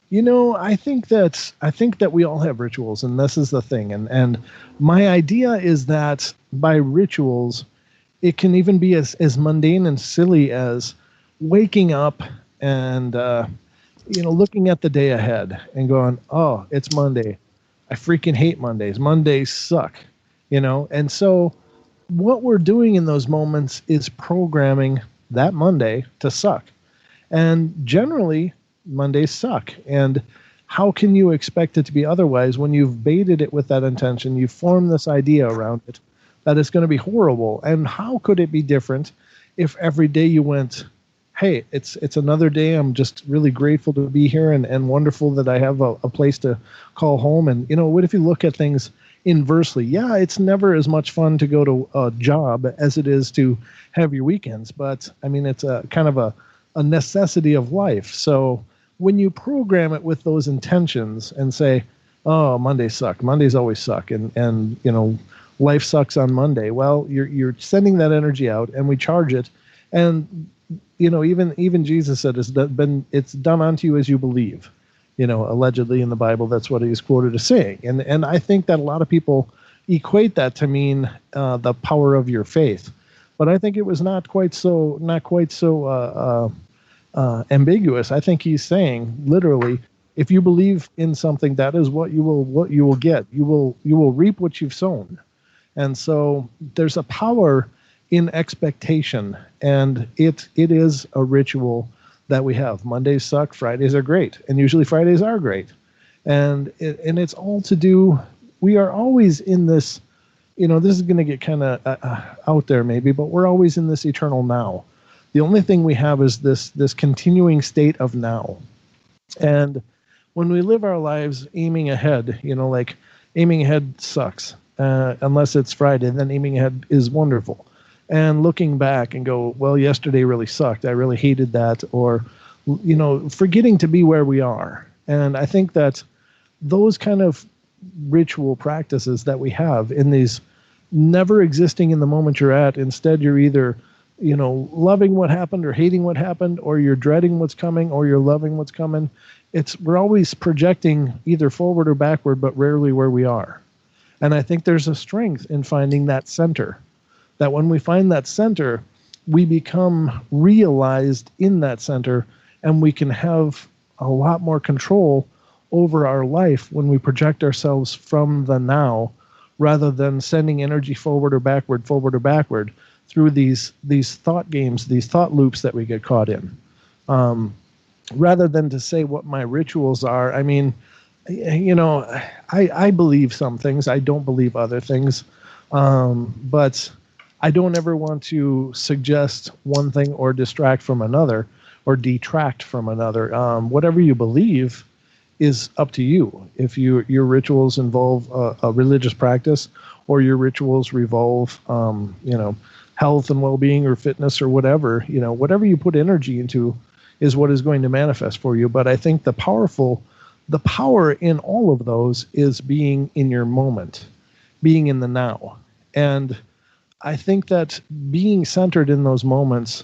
C: You know, I think that we all have rituals, and this is the thing. And my idea is that by rituals, it can even be as mundane and silly as waking up and looking at the day ahead and going, oh, it's Monday. I freaking hate Mondays. Mondays suck, And so what we're doing in those moments is programming that Monday to suck. And generally, Mondays suck. And how can you expect it to be otherwise when you've baited it with that intention? You've formed this idea around it that it's going to be horrible. And how could it be different if every day you went, hey, it's another day. I'm just really grateful to be here and wonderful that I have a place to call home. And, what if you look at things inversely? Yeah, it's never as much fun to go to a job as it is to have your weekends. But, I mean, it's a kind of a necessity of life. So when you program it with those intentions and say, oh, Mondays suck. Mondays always suck. And life sucks on Monday. Well, you're sending that energy out, and we charge it. And even Jesus said it's done unto you as you believe, allegedly in the Bible. That's what he's quoted as saying. And I think that a lot of people equate that to mean the power of your faith. But I think it was not quite so ambiguous. I think he's saying literally, if you believe in something, that is what you will get. You will reap what you've sown. And so there's a power in expectation, and it is a ritual that we have. Mondays suck, Fridays are great, and usually Fridays are great. And it's all to do, we are always in this, this is going to get kind of out there maybe, but we're always in this eternal now. The only thing we have is this continuing state of now. And when we live our lives aiming ahead, like aiming ahead sucks, unless it's Friday, then aiming ahead is wonderful. And looking back and go, well, yesterday really sucked. I really hated that. Or, forgetting to be where we are. And I think that those kind of ritual practices that we have in these never existing in the moment you're at, instead you're either, loving what happened or hating what happened, or you're dreading what's coming or you're loving what's coming. We're always projecting either forward or backward, but rarely where we are. And I think there's a strength in finding that center. That when we find that center, we become realized in that center, and we can have a lot more control over our life when we project ourselves from the now, rather than sending energy forward or backward through these thought games, these thought loops that we get caught in. Rather than to say what my rituals are, I mean, I believe some things, I don't believe other things, but I don't ever want to suggest one thing or distract from another or detract from another. Whatever you believe is up to you. If your rituals involve a religious practice, or your rituals revolve, health and well-being or fitness or whatever, whatever you put energy into is what is going to manifest for you. But I think the power in all of those is being in your moment, being in the now. And I think that being centered in those moments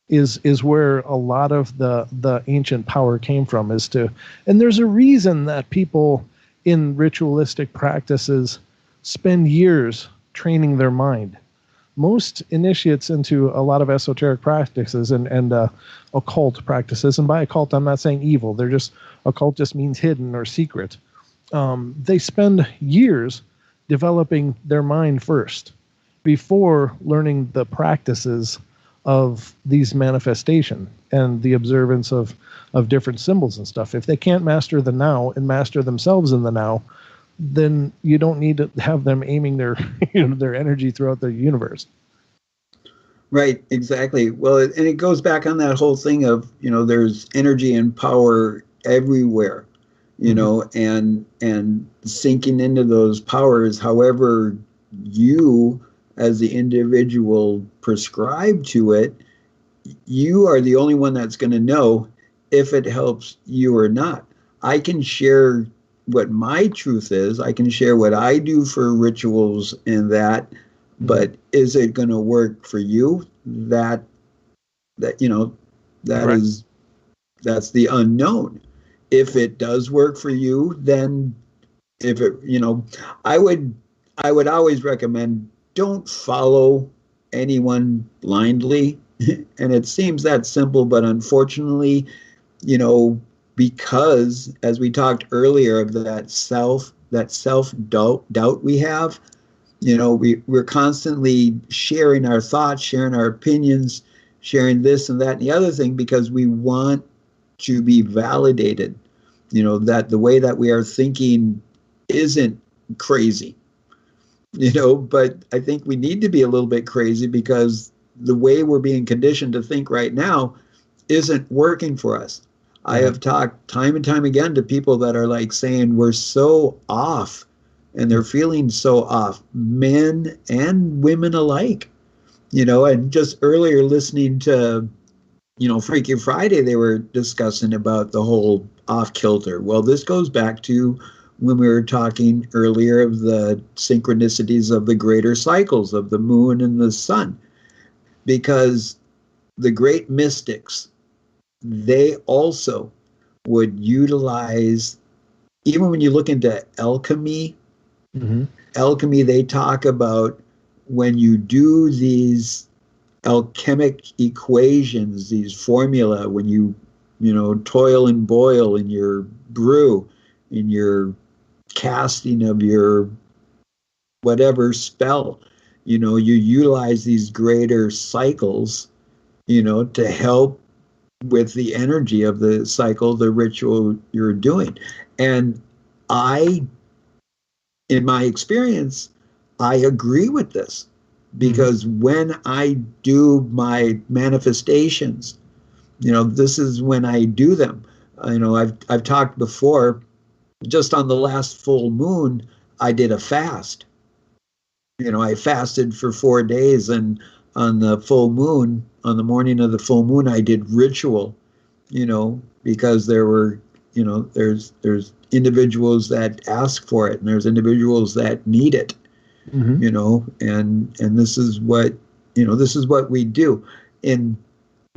C: is where a lot of the ancient power came from. And there's a reason that people in ritualistic practices spend years training their mind. Most initiates into a lot of esoteric practices and occult practices, and by occult I'm not saying evil. They're just, occult just means hidden or secret. They spend years developing their mind first, before learning the practices of these manifestation and the observance of different symbols and stuff. If they can't master the now and master themselves in the now, then you don't need to have them aiming their their energy throughout the universe.
D: Right, exactly. Well, and it goes back on that whole thing of, there's energy and power everywhere, and sinking into those powers, however you as the individual prescribe to it, you are the only one that's going to know if it helps you or not. I can share what my truth is. I can share what I do for rituals and that, but is it going to work for you? That's the unknown. If it does work for you, then I would always recommend, don't follow anyone blindly. And it seems that simple, but unfortunately, because as we talked earlier of that self-doubt we have, we're constantly sharing our thoughts, sharing our opinions, sharing this and that and the other thing, because we want to be validated, that the way that we are thinking isn't crazy. But I think we need to be a little bit crazy, because the way we're being conditioned to think right now isn't working for us. I have talked time and time again to people that are like saying we're so off, and they're feeling so off, men and women alike. And just earlier listening to, Freaky Friday, they were discussing about the whole off kilter. Well, this goes back to when we were talking earlier of the synchronicities of the greater cycles of the moon and the sun, because the great mystics, they also would utilize, even when you look into alchemy, alchemy, they talk about when you do these alchemic equations, these formula, when you toil and boil in your brew, in your casting of your whatever spell, you utilize these greater cycles, to help with the energy of the cycle, the ritual you're doing. And in my experience, I agree with this, because when I do my manifestations, this is when I do them. I've talked before, just on the last full moon, I did a fast. I fasted for 4 days, and on the full moon, on the morning of the full moon, I did ritual, because there were, there's individuals that ask for it, and there's individuals that need it, and this is what, this is what we do. In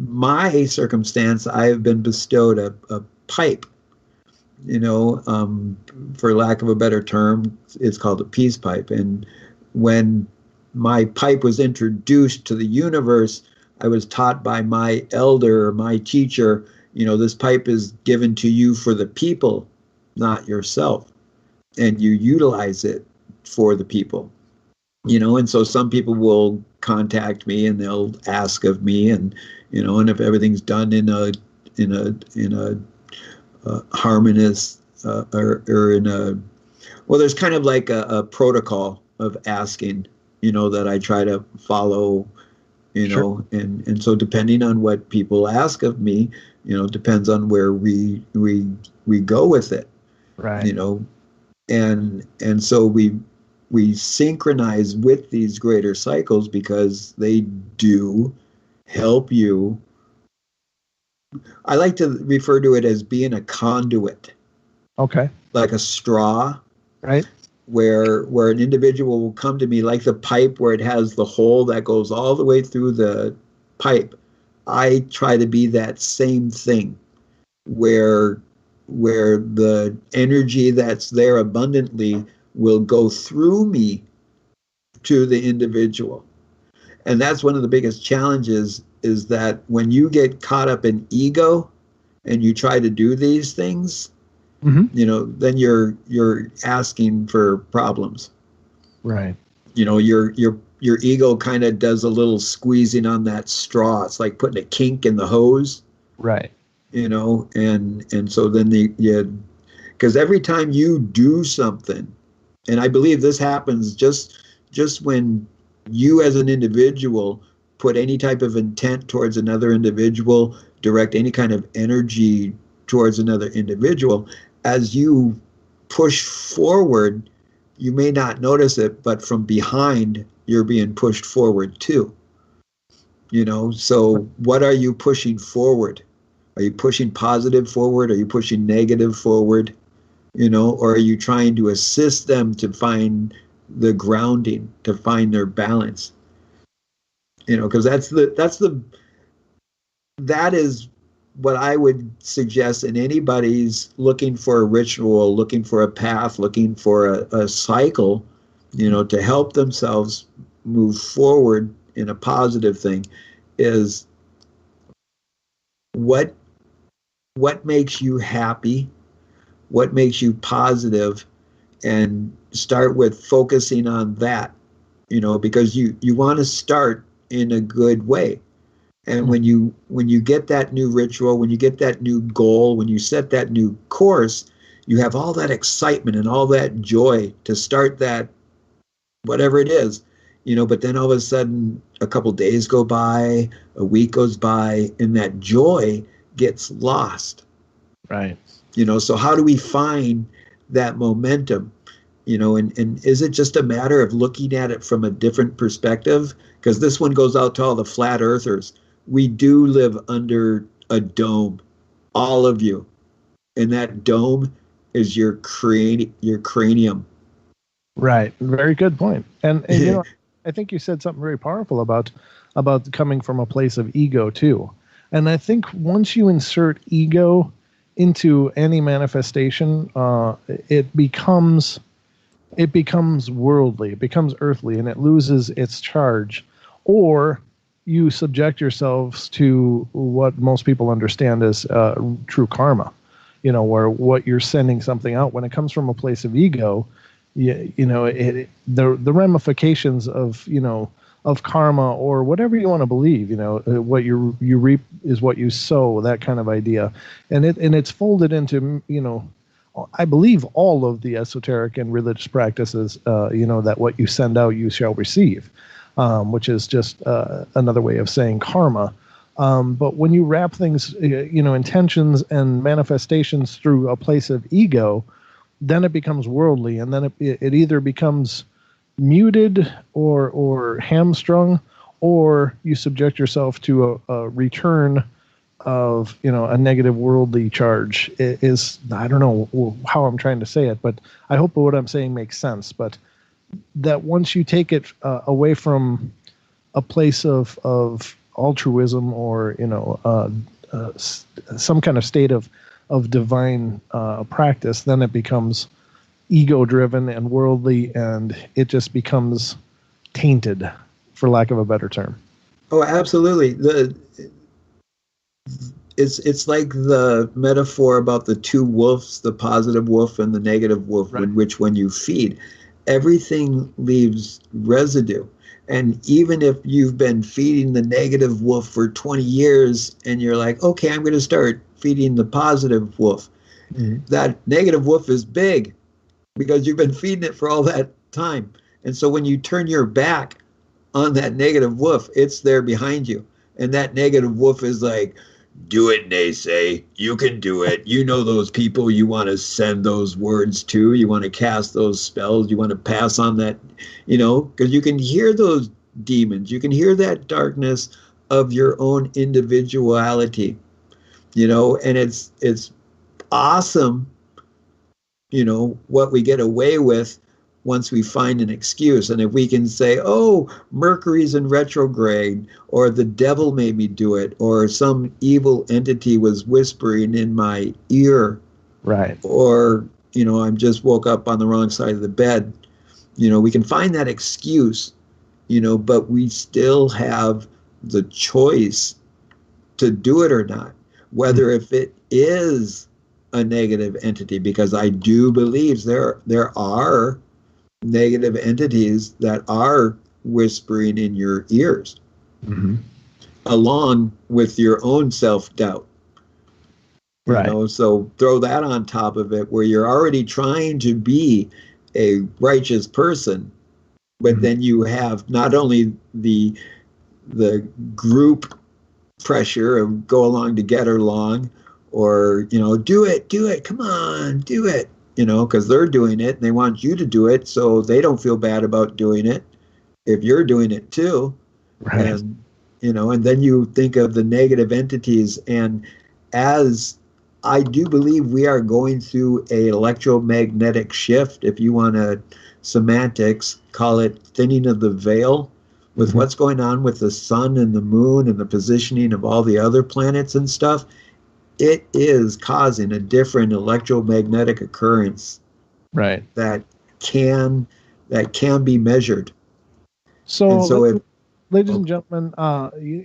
D: my circumstance, I have been bestowed a pipe, for lack of a better term, it's called a peace pipe. And when my pipe was introduced to the universe, I was taught by my elder, or my teacher, this pipe is given to you for the people, not yourself. And you utilize it for the people, and so some people will contact me and they'll ask of me, and, and if everything's done in a harmonious, or in a, well, there's kind of like a protocol of asking, that I try to follow,
C: Sure.
D: and so depending on what people ask of me, depends on where we go with it,
C: Right.
D: And so we synchronize with these greater cycles, because they do help you. I like to refer to it as being a conduit.
C: Okay.
D: Like a straw.
C: Right.
D: Where an individual will come to me, like the pipe where it has the hole that goes all the way through the pipe. I try to be that same thing, where the energy that's there abundantly will go through me to the individual. And that's one of the biggest challenges, is that when you get caught up in ego and you try to do these things, then you're asking for problems.
C: Right.
D: Your ego kind of does a little squeezing on that straw. It's like putting a kink in the hose.
C: Right.
D: And so then because every time you do something, and I believe this happens just when you as an individual put any type of intent towards another individual, direct any kind of energy towards another individual, as you push forward, you may not notice it, but from behind, you're being pushed forward too. So what are you pushing forward? Are you pushing positive forward? Are you pushing negative forward? Or are you trying to assist them to find the grounding, to find their balance? Because that is what I would suggest in anybody's looking for a ritual, looking for a path, looking for a cycle, to help themselves move forward in a positive thing, is what makes you happy, what makes you positive, and start with focusing on that, because you want to start in a good way. And when you get that new ritual, when you get that new goal, when you set that new course, you have all that excitement and all that joy to start that, whatever it is, but then all of a sudden a couple days go by, a week goes by, and that joy gets lost.
C: Right.
D: So how do we find that momentum? And is it just a matter of looking at it from a different perspective? Because this one goes out to all the flat earthers. We do live under a dome, all of you. And that dome is your cranium.
C: Right. Very good point. And I think you said something very powerful about coming from a place of ego too. And I think once you insert ego into any manifestation, it becomes worldly, it becomes earthly, and it loses its charge. Or you subject yourselves to what most people understand as true karma, where what you're sending something out when it comes from a place of ego, the ramifications of karma or whatever you want to believe, what you reap is what you sow, that kind of idea, and it's folded into I believe all of the esoteric and religious practices, that what you send out you shall receive, which is just another way of saying karma. But when you wrap things, intentions and manifestations through a place of ego, then it becomes worldly, and then it either becomes muted or hamstrung, or you subject yourself to a return of a negative worldly charge. It is, I don't know how I'm trying to say it, but I hope what I'm saying makes sense. But that once you take it away from a place of altruism or some kind of state of divine practice, then it becomes ego driven and worldly, and it just becomes tainted, for lack of a better term.
D: Oh, absolutely. It's like the metaphor about the two wolves, the positive wolf and the negative wolf, right, which when you feed, everything leaves residue. And even if you've been feeding the negative wolf for 20 years and you're like, okay, I'm going to start feeding the positive wolf, that negative wolf is big because you've been feeding it for all that time. And so when you turn your back on that negative wolf, it's there behind you. And that negative wolf is like, do it, Nese. You can do it. You know those people you want to send those words to. You want to cast those spells. You want to pass on that, because you can hear those demons. You can hear that darkness of your own individuality, and it's awesome, what we get away with once we find an excuse. And if we can say, oh, Mercury's in retrograde, or the devil made me do it, or some evil entity was whispering in my ear,
C: right,
D: or, I just woke up on the wrong side of the bed, we can find that excuse, but we still have the choice to do it or not, whether if it is a negative entity, because I do believe there are negative entities that are whispering in your ears, along with your own self-doubt.
C: Right.
D: So throw that on top of it, where you're already trying to be a righteous person, but then you have not only the group pressure of go along to get along, or do it, come on, do it, because they're doing it and they want you to do it, so they don't feel bad about doing it if you're doing it too.
C: Right.
D: And and then you think of the negative entities, and as I do believe we are going through a electromagnetic shift, if you want to semantics, call it thinning of the veil, with what's going on with the sun and the moon and the positioning of all the other planets and stuff. It is causing a different electromagnetic occurrence,
C: right,
D: that can be measured.
C: So ladies and gentlemen,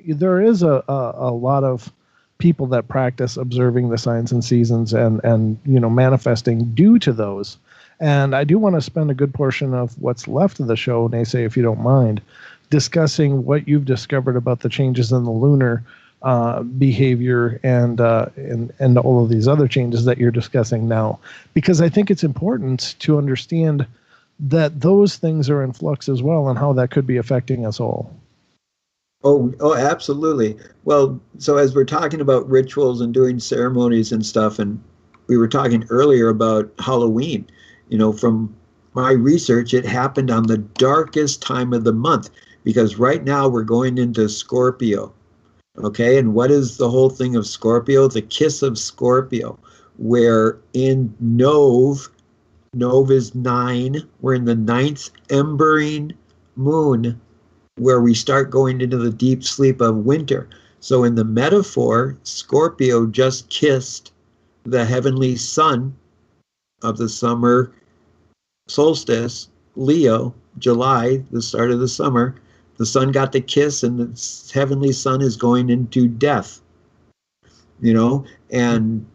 C: there is a lot of people that practice observing the signs and seasons and manifesting due to those. And I do want to spend a good portion of what's left of the show, Nese, if you don't mind, discussing what you've discovered about the changes in the lunar behavior and all of these other changes that you're discussing now, because I think it's important to understand that those things are in flux as well, and how that could be affecting us all.
D: Oh, absolutely. Well, so as we're talking about rituals and doing ceremonies and stuff, and we were talking earlier about Halloween, from my research, it happened on the darkest time of the month, because right now we're going into Scorpio. Okay, and what is the whole thing of Scorpio? The kiss of Scorpio, where in Nove is 9, we're in the 9th embering moon, where we start going into the deep sleep of winter. So in the metaphor, Scorpio just kissed the heavenly sun of the summer solstice, Leo, July, the start of the summer, The sun got the kiss, and the heavenly sun is going into death. And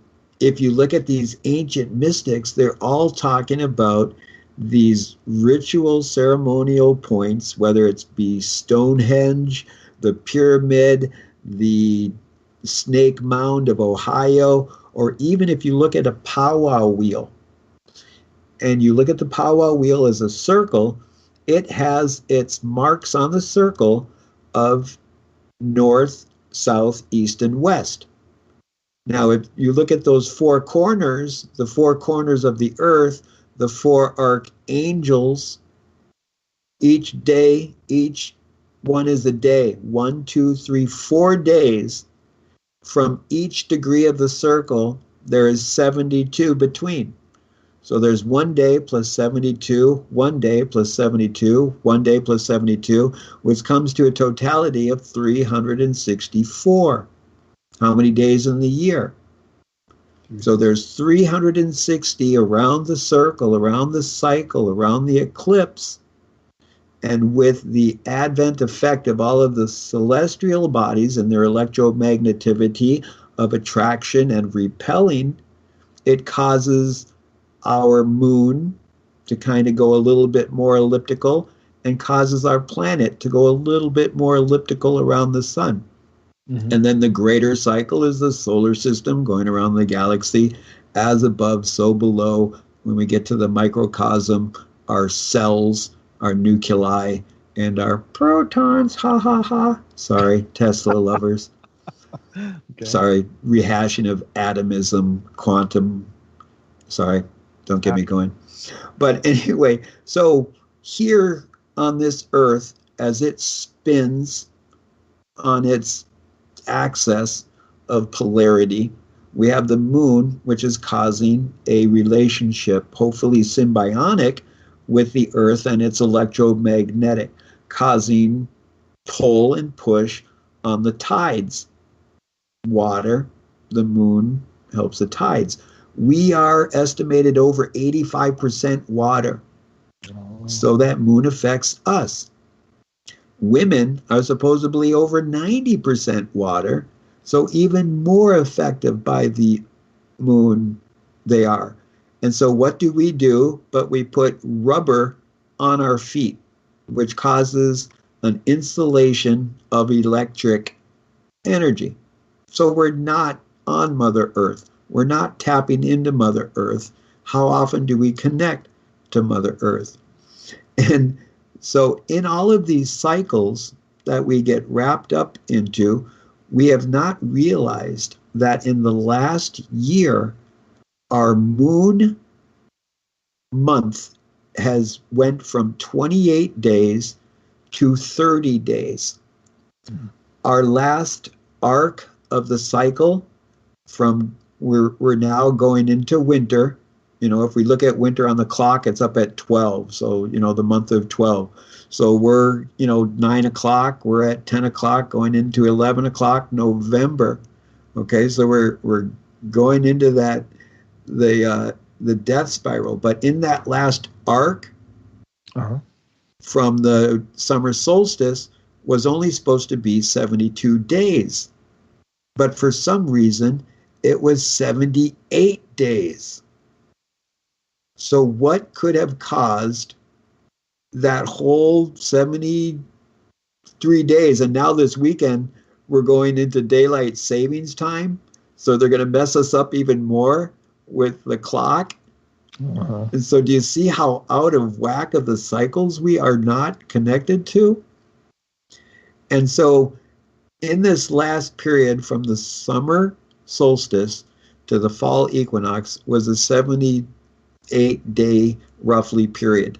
D: if you look at these ancient mystics, they're all talking about these ritual ceremonial points, whether it's be Stonehenge, the pyramid, the Snake Mound of Ohio, or even if you look at a powwow wheel, and you look at the powwow wheel as a circle, it has its marks on the circle of north, south, east, and west. Now, if you look at those four corners, the four corners of the earth, the four archangels, each day, each one is a day. 1, 2, 3, 4 days. From each degree of the circle, there is 72 between. So there's 1 day plus 72, 1 day plus 72, 1 day plus 72, which comes to a totality of 364. How many days in the year? So there's 360 around the circle, around the cycle, around the eclipse. And with the advent effect of all of the celestial bodies and their electromagnetivity of attraction and repelling, it causes our moon to kind of go a little bit more elliptical and causes our planet to go a little bit more elliptical around the sun. Mm-hmm. And then the greater cycle is the solar system going around the galaxy, as above, so below. When we get to the microcosm, our cells, our nuclei, and our protons, ha ha ha. Sorry, Tesla lovers. Okay. Sorry, rehashing of atomism, quantum. Sorry, don't get me going. But anyway, so here on this earth, as it spins on its axis of polarity, we have the moon, which is causing a relationship, hopefully symbiotic, with the earth and its electromagnetic, causing pull and push on the tides. Water, the moon, helps the tides. We are estimated over 85% water. So that moon affects us. Women are supposedly over 90% water, so even more effective by the moon they are. And so what do? But we put rubber on our feet, which causes an insulation of electric energy. So we're not on Mother Earth. We're not tapping into Mother Earth. How often do we connect to Mother Earth? And so in all of these cycles that we get wrapped up into, we have not realized that in the last year, our moon month has went from 28 days to 30 days. Our last arc of the cycle, from we're now going into winter. If we look at winter on the clock, it's up at 12. So, the month of 12. So we're, 9 o'clock, we're at 10 o'clock, going into 11 o'clock, November. Okay, so we're going into that, the death spiral. But in that last arc, from the summer solstice, was only supposed to be 72 days. But for some reason, it was 78 days. So what could have caused that whole 73 days? And now this weekend, we're going into daylight savings time. So they're going to mess us up even more with the clock. And so do you see how out of whack of the cycles we are not connected to? And so in this last period from the summer solstice to the fall equinox was a 78-day roughly period.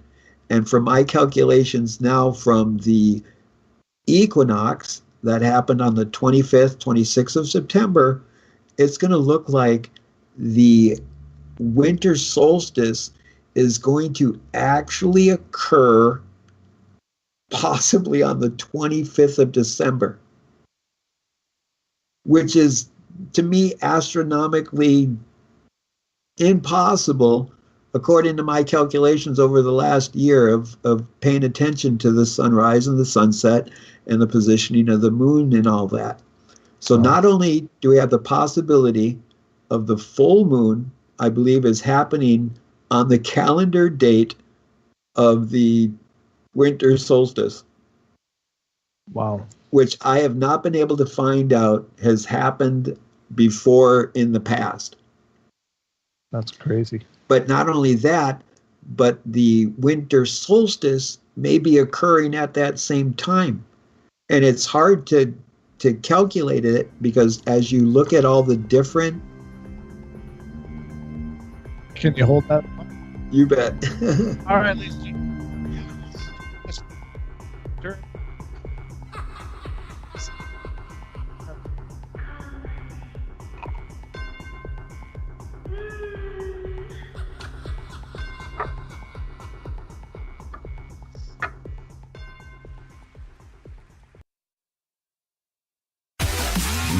D: And from my calculations now, from the equinox that happened on the 25th, 26th of September, it's going to look like the winter solstice is going to actually occur possibly on the 25th of December, which is, to me, astronomically impossible according to my calculations over the last year of paying attention to the sunrise and the sunset and the positioning of the moon and all that. So not only do we have the possibility of the full moon, I believe is happening on the calendar date of the winter solstice.
C: Wow.
D: Which I have not been able to find out has happened before in the past.
C: That's crazy.
D: But not only that, but the winter solstice may be occurring at that same time. And it's hard to calculate it because as you look at all the different...
C: Can you hold that?
D: You bet.
C: All right, ladies and gentlemen.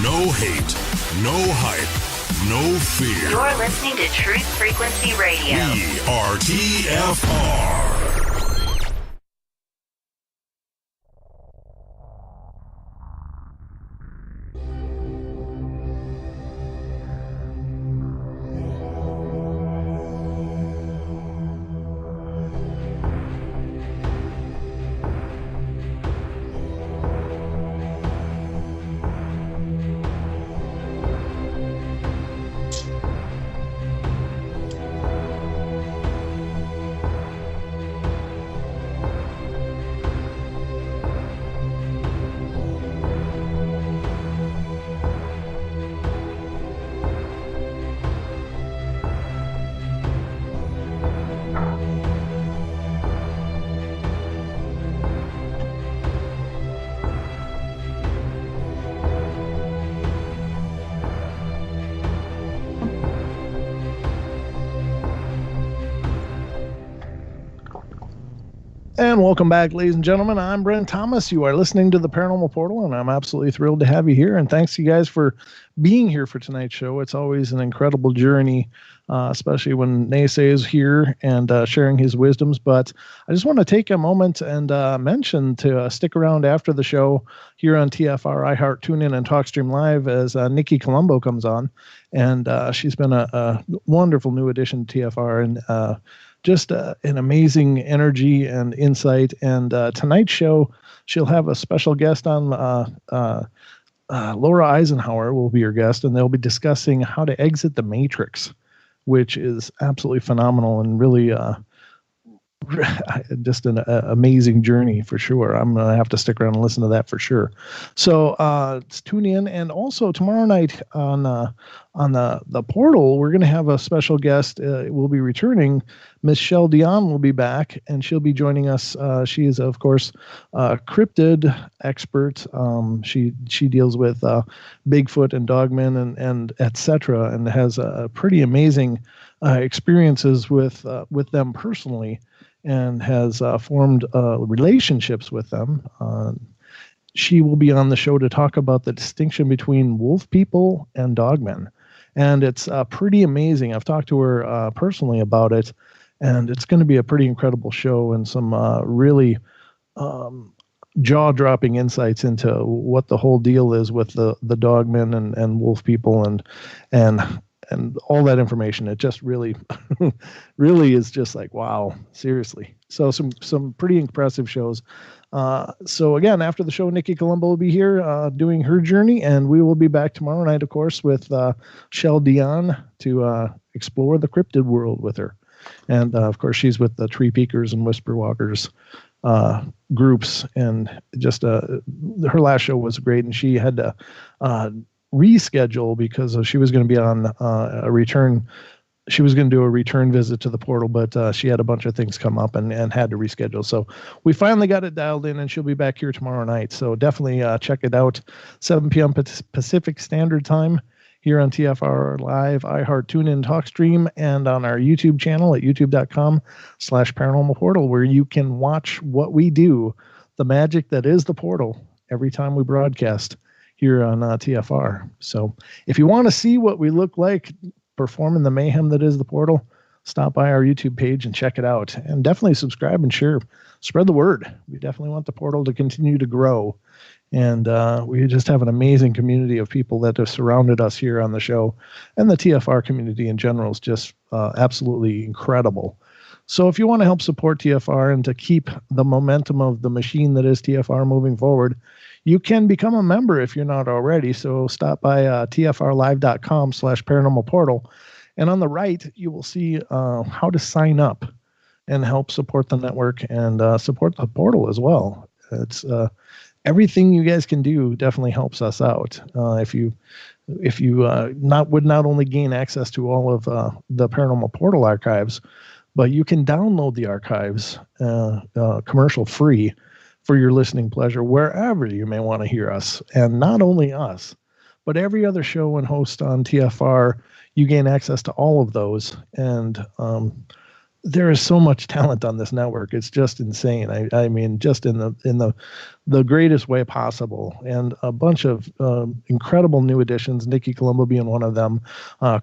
B: No hate, no hype, no fear.
E: You're listening to Truth Frequency Radio.
B: We are TFR.
C: And welcome back, ladies and gentlemen. I'm Brent Thomas. You are listening to the Paranormal Portal, and I'm absolutely thrilled to have you here. And thanks you guys for being here for tonight's show. It's always an incredible journey, especially when Nese is here and sharing his wisdoms. But I just want to take a moment and mention to stick around after the show here on TFR, iHeart, TuneIn, and TalkStream Live as Nikki Colombo comes on. And she's been a wonderful new addition to TFR. And just an amazing energy and insight. And tonight's show, she'll have a special guest on. Laura Eisenhower will be your guest, and they'll be discussing how to exit the Matrix, which is absolutely phenomenal and really just an amazing journey for sure. I'm going to have to stick around and listen to that for sure. So tune in. And also tomorrow night on the portal, we're going to have a special guest. We'll be returning. Miss Shell Dion will be back, and she'll be joining us. She is, of course, a cryptid expert. She deals with Bigfoot and Dogmen and et cetera, and has pretty amazing experiences with them personally, and has formed relationships with them. She will be on the show to talk about the distinction between wolf people and dogmen. And it's pretty amazing. I've talked to her personally about it, and it's going to be a pretty incredible show and some really jaw-dropping insights into what the whole deal is with the dogmen and wolf people and all that information. It just really, really is just like, wow, seriously. So some pretty impressive shows. So again, after the show, Nikki Colombo will be here doing her journey, and we will be back tomorrow night, of course, with Shell Dion to explore the cryptid world with her. And of course, she's with the Tree Peekers and Whisper Walkers groups, and just her last show was great, and she had to reschedule because she was going to be on a return. She was going to do a return visit to the portal, but she had a bunch of things come up and had to reschedule. So we finally got it dialed in, and she'll be back here tomorrow night. So definitely check it out, 7 p.m. Pacific Standard Time here on TFR Live, iHeart, TuneIn, TalkStream, and on our YouTube channel at youtube.com/Paranormal Portal, where you can watch what we do, the magic that is the portal, every time we broadcast here on TFR. So if you want to see what we look like performing the mayhem that is the portal, stop by our YouTube page and check it out. And definitely subscribe and share. Spread the word. We definitely want the portal to continue to grow. And we just have an amazing community of people that have surrounded us here on the show. And the TFR community in general is just absolutely incredible. So if you want to help support TFR and to keep the momentum of the machine that is TFR moving forward, you can become a member if you're not already. So stop by tfrlive.com/paranormal portal. And on the right, you will see how to sign up and help support the network and support the portal as well. It's everything you guys can do definitely helps us out. If you would not only gain access to all of the Paranormal Portal archives, but you can download the archives commercial free for your listening pleasure wherever you may want to hear us. And not only us, but every other show and host on TFR, you gain access to all of those. And there is so much talent on this network. It's just insane. I mean, just in the greatest way possible. And a bunch of incredible new additions, Nikki Colombo being one of them.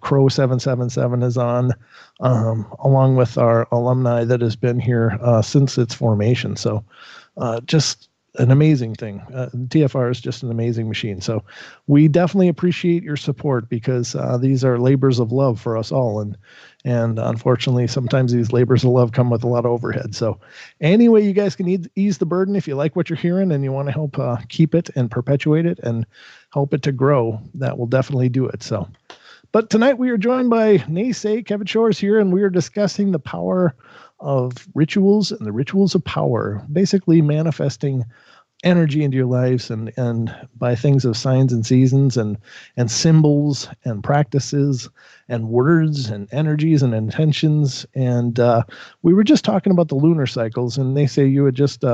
C: Crow 777 is on, along with our alumni that has been here since its formation. So just an amazing thing. TFR is just an amazing machine. So we definitely appreciate your support because these are labors of love for us all. And unfortunately, sometimes these labors of love come with a lot of overhead. So anyway, you guys can ease the burden if you like what you're hearing and you want to help keep it and perpetuate it and help it to grow. That will definitely do it. So, but tonight we are joined by Nese, Kevin Shores here, and we are discussing the power of rituals and the rituals of power, basically manifesting energy into your lives and by things of signs and seasons and symbols and practices and words and energies and intentions. And we were just talking about the lunar cycles, and they say you had just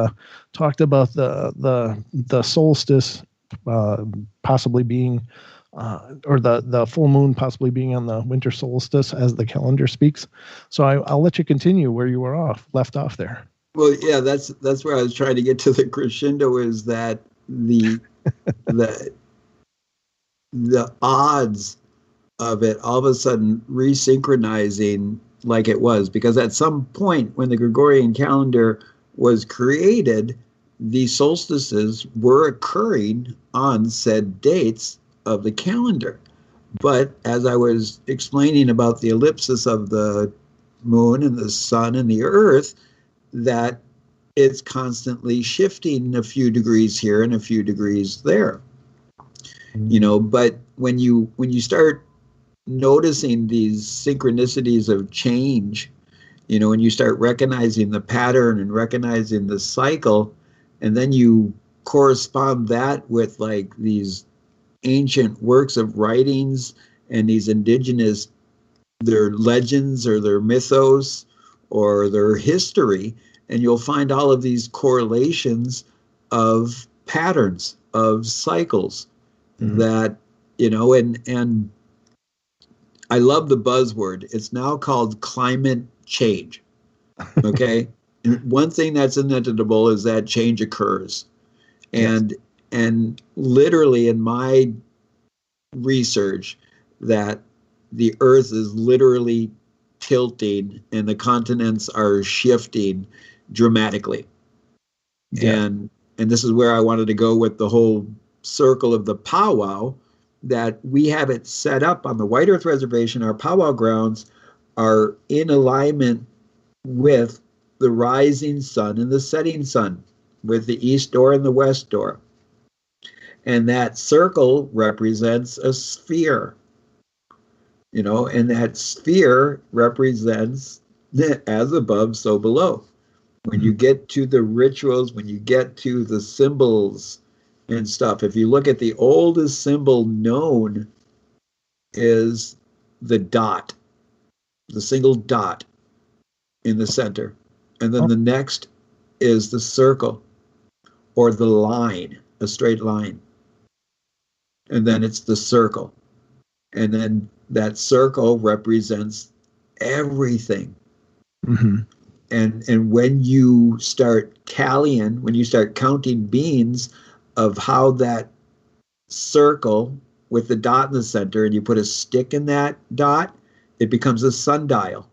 C: talked about the solstice possibly being or the full moon possibly being on the winter solstice as the calendar speaks. So I'll let you continue where you were left off there.
D: Well, yeah, that's where I was trying to get to. The crescendo is that the odds of it all of a sudden resynchronizing like it was, because at some point when the Gregorian calendar was created, the solstices were occurring on said dates of the calendar. But as I was explaining about the ellipsis of the moon and the sun and the earth, that it's constantly shifting a few degrees here and a few degrees there. You know, but when you start noticing these synchronicities of change, you know, and you start recognizing the pattern and recognizing the cycle, and then you correspond that with like these ancient works of writings and these indigenous, their legends or their mythos or their history, and you'll find all of these correlations of patterns, of cycles that, you know, and I love the buzzword. It's now called climate change. Okay. And one thing that's inevitable is that change occurs. And literally in my research, that the earth is literally tilting and the continents are shifting dramatically. And this is where I wanted to go with the whole circle of the powwow, that we have it set up on the White Earth Reservation. Our powwow grounds are in alignment with the rising sun and the setting sun, with the east door and the west door. And that circle represents a sphere, you know, and that sphere represents as above, so below. When you get to the rituals, when you get to the symbols and stuff, if you look at the oldest symbol known is the dot, the single dot in the center. And then the next is the circle or the line, a straight line. And then it's the circle. And then that circle represents everything. And when you start tallying, when you start counting beans of how that circle with the dot in the center, and you put a stick in that dot, it becomes a sundial.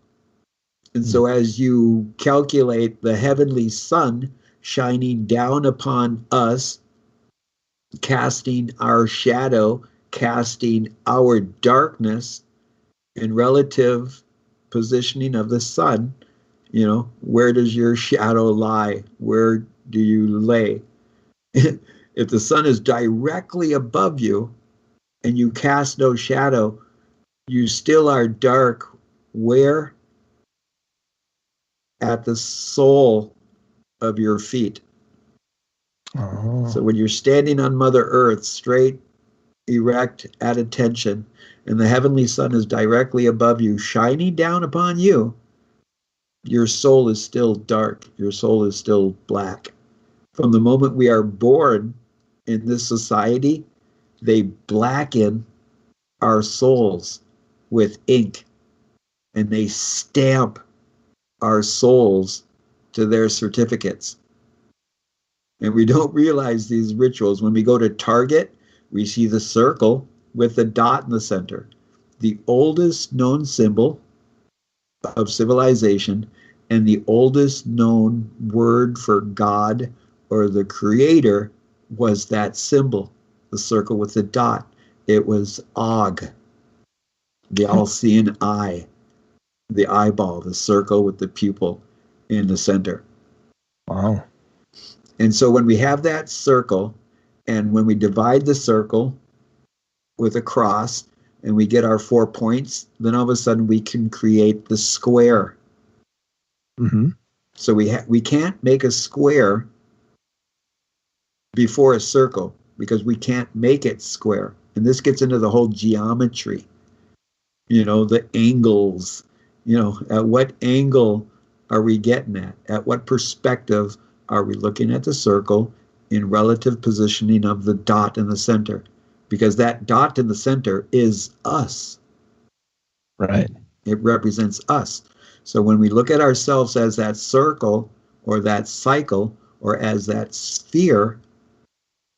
D: And so as you calculate the heavenly sun shining down upon us, casting our shadow, casting our darkness in relative positioning of the sun, where does your shadow lie? Where do you lay? If the sun is directly above you and you cast no shadow, you still are dark. Where? At the sole of your feet.
C: Oh.
D: So when you're standing on Mother Earth, straight, erect, at attention, and the heavenly sun is directly above you, shining down upon you, your soul is still dark. Your soul is still black. From the moment we are born in this society, they blacken our souls with ink, and they stamp our souls to their certificates. And we don't realize these rituals. When we go to Target, we see the circle with the dot in the center. The oldest known symbol of civilization and the oldest known word for God or the Creator was that symbol, the circle with the dot. It was Og, the all-seeing eye, the eyeball, the circle with the pupil in the center.
C: Wow.
D: And so when we have that circle, and when we divide the circle with a cross, and we get our 4 points, then all of a sudden we can create the square.
C: Mm-hmm.
D: So we can't make a square before a circle because we can't make it square. And this gets into the whole geometry, the angles, at what angle are we getting at? At what perspective are we looking at the circle in relative positioning of the dot in the center? Because that dot in the center is us.
C: Right.
D: It represents us. So when we look at ourselves as that circle or that cycle or as that sphere,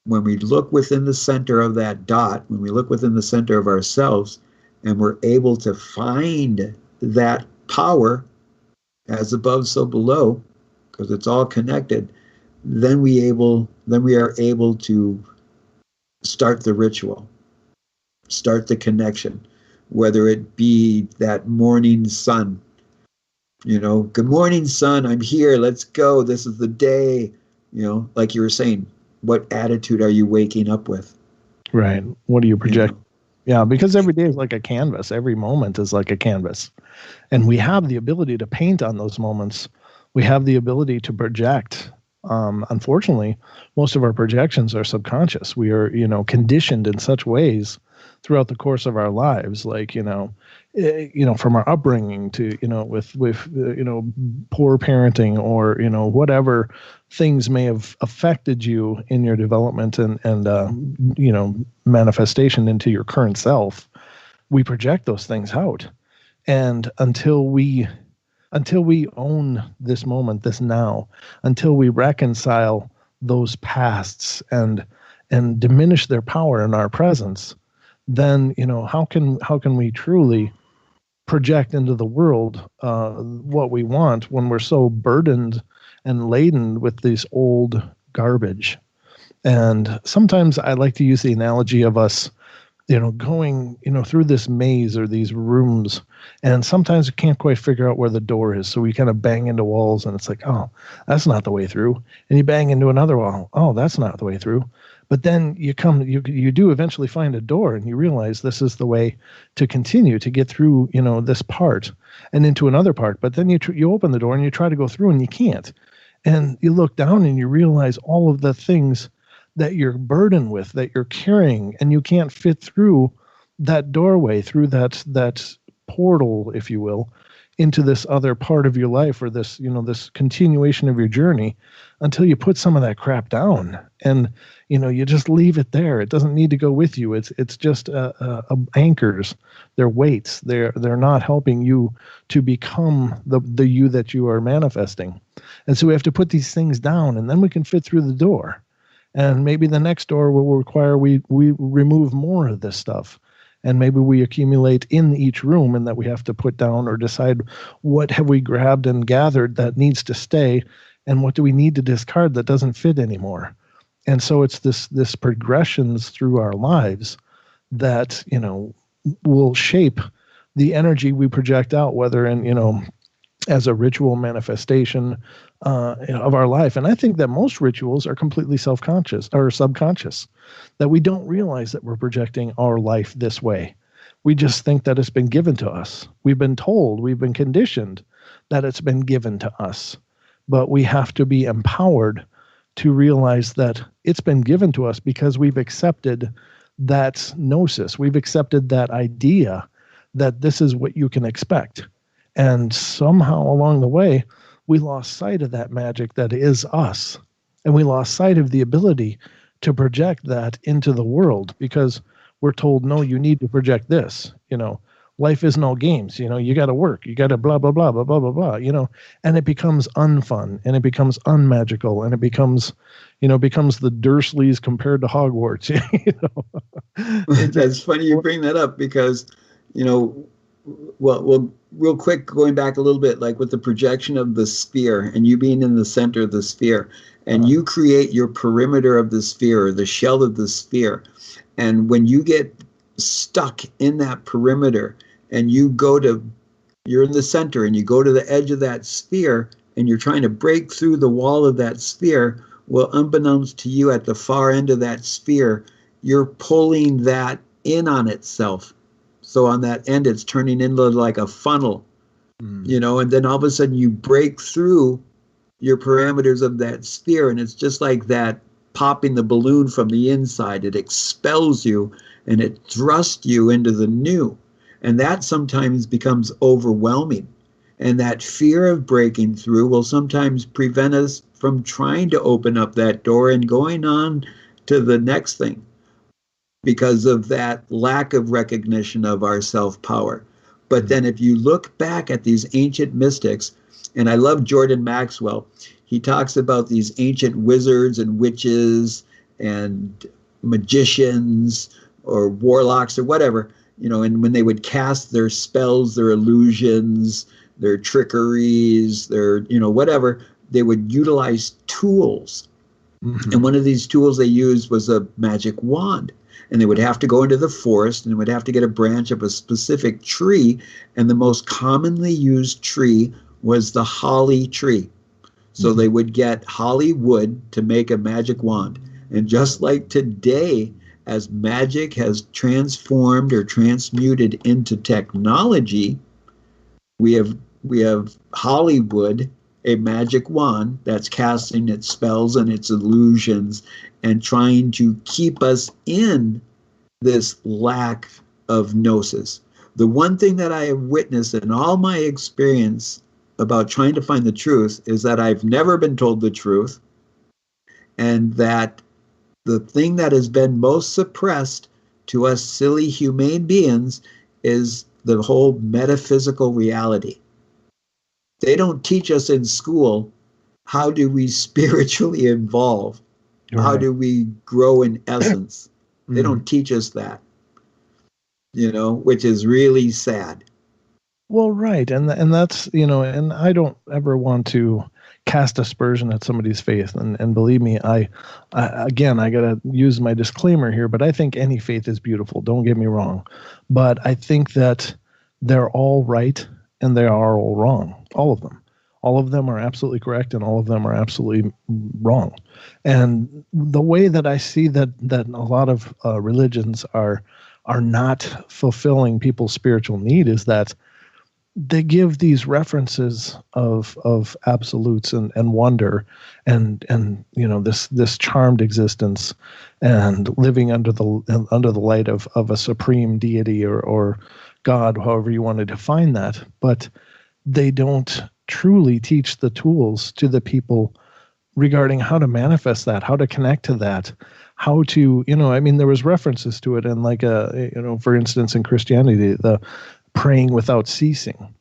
D: when we look within the center of that dot, when we look within the center of ourselves, and we're able to find that power as above, so below, because it's all connected, then we are able to start the ritual, start the connection, whether it be that morning sun, good morning, sun, I'm here, let's go, this is the day, like you were saying, what attitude are you waking up with?
C: Right. What do you project? Yeah, because every day is like a canvas. Every moment is like a canvas. And we have the ability to paint on those moments. We have the ability to project. Unfortunately, most of our projections are subconscious. We are, conditioned in such ways throughout the course of our lives, like, from our upbringing to, with poor parenting or, whatever things may have affected you in your development and manifestation into your current self. We project those things out. And until we own this moment, this now, until we reconcile those pasts and diminish their power in our presence, then how can we truly project into the world what we want when we're so burdened and laden with this old garbage? And sometimes I like to use the analogy of us going, through this maze or these rooms, and sometimes we can't quite figure out where the door is. So we kind of bang into walls and it's like, oh, that's not the way through. And you bang into another wall. Oh, that's not the way through. But then you do eventually find a door and you realize this is the way to continue to get through, this part and into another part. But then you open the door and you try to go through and you can't. And you look down and you realize all of the things that you're burdened with, that you're carrying, and you can't fit through that doorway, through that portal, if you will, into this other part of your life or this, this continuation of your journey until you put some of that crap down and, you just leave it there. It doesn't need to go with you. It's just anchors. They're weights. They're not helping you to become the you that you are manifesting. And so we have to put these things down and then we can fit through the door. And maybe the next door will require we remove more of this stuff. and maybe we accumulate in each room, and that we have to put down or decide what have we grabbed and gathered that needs to stay, and what do we need to discard that doesn't fit anymore. And so it's this progressions through our lives that, will shape the energy we project out, whether in, as a ritual manifestation of our life. And I think that most rituals are completely self-conscious or subconscious, that we don't realize that we're projecting our life this way. We just think that it's been given to us. We've been told, we've been conditioned that it's been given to us. But we have to be empowered to realize that it's been given to us because we've accepted that gnosis. We've accepted that idea that this is what you can expect. And somehow along the way, we lost sight of that magic that is us. And we lost sight of the ability to project that into the world because we're told, no, you need to project this. Life isn't all games. You got to work. You got to blah, blah, blah, blah, blah, blah, blah, and it becomes unfun and it becomes unmagical and it becomes, becomes the Dursleys compared to Hogwarts.
D: That's funny you bring that up because, well, real quick, going back a little bit, like with the projection of the sphere and you being in the center of the sphere, and you create your perimeter of the sphere or the shell of the sphere. And when you get stuck in that perimeter and you're in the center and you go to the edge of that sphere and you're trying to break through the wall of that sphere, well, unbeknownst to you at the far end of that sphere, you're pulling that in on itself. So on that end, it's turning into like a funnel, and then all of a sudden you break through your parameters of that sphere. And it's just like that popping the balloon from the inside. It expels you and it thrusts you into the new. And that sometimes becomes overwhelming. And that fear of breaking through will sometimes prevent us from trying to open up that door and going on to the next thing, because of that lack of recognition of our self-power. But then if you look back at these ancient mystics, and I love Jordan Maxwell, he talks about these ancient wizards and witches and magicians or warlocks or whatever, and when they would cast their spells, their illusions, their trickeries, their, whatever, they would utilize tools. Mm-hmm. And one of these tools they used was a magic wand. And they would have to go into the forest and would have to get a branch of a specific tree. And the most commonly used tree was the holly tree. So they would get holly wood to make a magic wand. And just like today, as magic has transformed or transmuted into technology, we have Hollywood, a magic wand that's casting its spells and its illusions and trying to keep us in this lack of gnosis. The one thing that I have witnessed in all my experience about trying to find the truth is that I've never been told the truth, and that the thing that has been most suppressed to us silly humane beings is the whole metaphysical reality. They don't teach us in school how do we spiritually evolve. Right. How do we grow in essence? They don't teach us that, which is really sad.
C: Well, right. And that's, and I don't ever want to cast aspersion at somebody's faith. And believe me, I got to use my disclaimer here, but I think any faith is beautiful. Don't get me wrong. But I think that they're all right and they are all wrong. All of them. All of them are absolutely correct and all of them are absolutely wrong. And the way that I see that a lot of religions are not fulfilling people's spiritual need is that they give these references of absolutes and wonder and this charmed existence and living under the light of a supreme deity or God, however you want to define that. But they don't truly teach the tools to the people regarding how to manifest that, how to connect to that, how to, there was references to it in for instance, in Christianity, the praying without ceasing.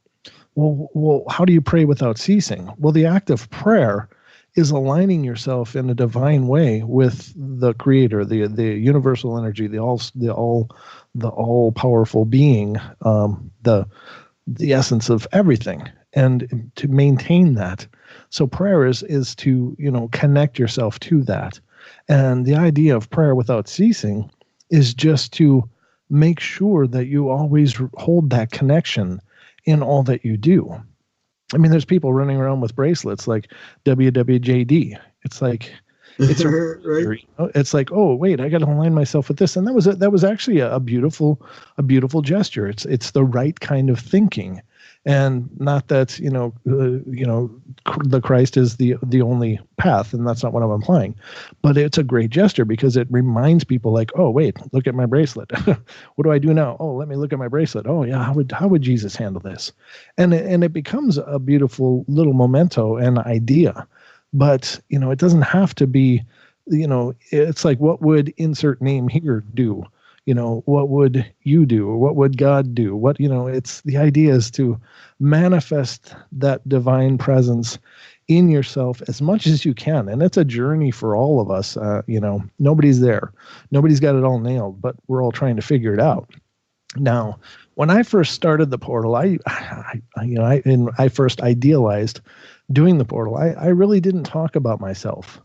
C: Well, how do you pray without ceasing? Well, the act of prayer is aligning yourself in a divine way with the creator, the universal energy, the all powerful being, the essence of everything, and to maintain that. So prayer is to, connect yourself to that. And the idea of prayer without ceasing is just to make sure that you always hold that connection in all that you do. I mean, there's people running around with bracelets like WWJD. It's like, it's
D: right.
C: it's like, oh wait, I got to align myself with this, and that was actually a beautiful gesture. It's the right kind of thinking, and not that the Christ is the only path, and that's not what I'm implying, but it's a great gesture because it reminds people like, oh wait, look at my bracelet. What do I do now? Oh, let me look at my bracelet. Oh yeah, how would Jesus handle this? And it becomes a beautiful little memento and idea. But, it doesn't have to be, it's like, what would insert name here do? What would you do? Or what would God do? It's the idea is to manifest that divine presence in yourself as much as you can. And it's a journey for all of us. Nobody's there. Nobody's got it all nailed, but we're all trying to figure it out. Now, when I first started the portal, I first idealized doing the portal. I really didn't talk about myself.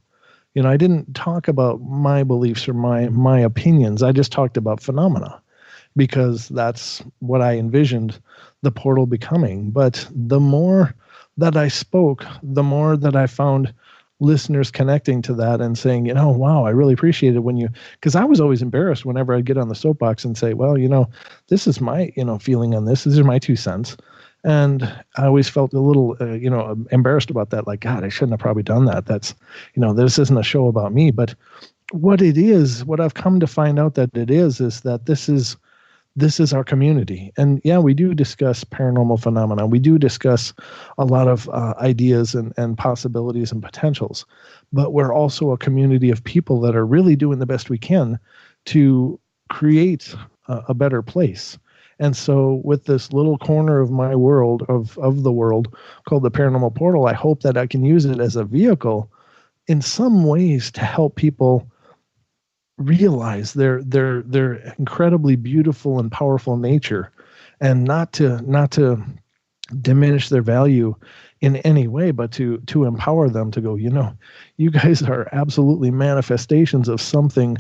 C: I didn't talk about my beliefs or my opinions. I just talked about phenomena because that's what I envisioned the portal becoming. But the more that I spoke, the more that I found listeners connecting to that and saying, wow, I really appreciate it when you, because I was always embarrassed whenever I'd get on the soapbox and say, well, this is my, feeling on this. These are my 2 cents. And I always felt a little, embarrassed about that. Like, God, I shouldn't have probably done that. That's, this isn't a show about me. But what it is, what I've come to find out that it is that this is our community. And yeah, we do discuss paranormal phenomena. We do discuss a lot of ideas and possibilities and potentials. But we're also a community of people that are really doing the best we can to create a better place. And so with this little corner of my world, of the world called the Paranormal Portal, I hope that I can use it as a vehicle in some ways to help people realize their incredibly beautiful and powerful nature, and not to diminish their value in any way, but to empower them to go, you guys are absolutely manifestations of something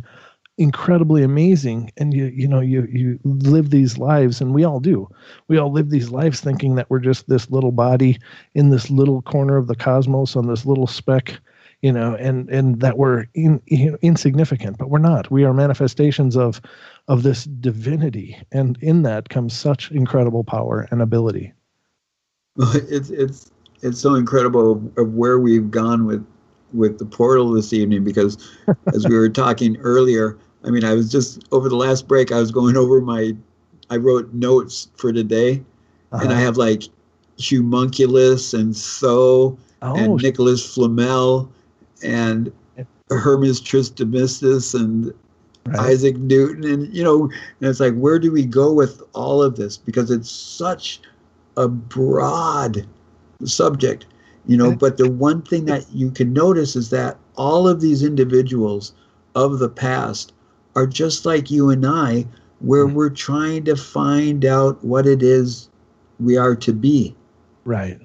C: incredibly amazing, and you live these lives, and we all do. We all live these lives thinking that we're just this little body in this little corner of the cosmos on this little speck, and that we're insignificant, but we're not. We are manifestations of this divinity, and in that comes such incredible power and ability.
D: It's so incredible of where we've gone with the portal this evening, because as we were talking earlier, I mean, I was just over the last break, I was going over I wrote notes for today, and I have like Humunculus and and Nicholas Flamel and Hermes Trismegistus and Isaac Newton, and and it's like, where do we go with all of this? Because it's such a broad subject, but the one thing that you can notice is that all of these individuals of the past are just like you and I, where we're trying to find out what it is we are to be.
C: Right.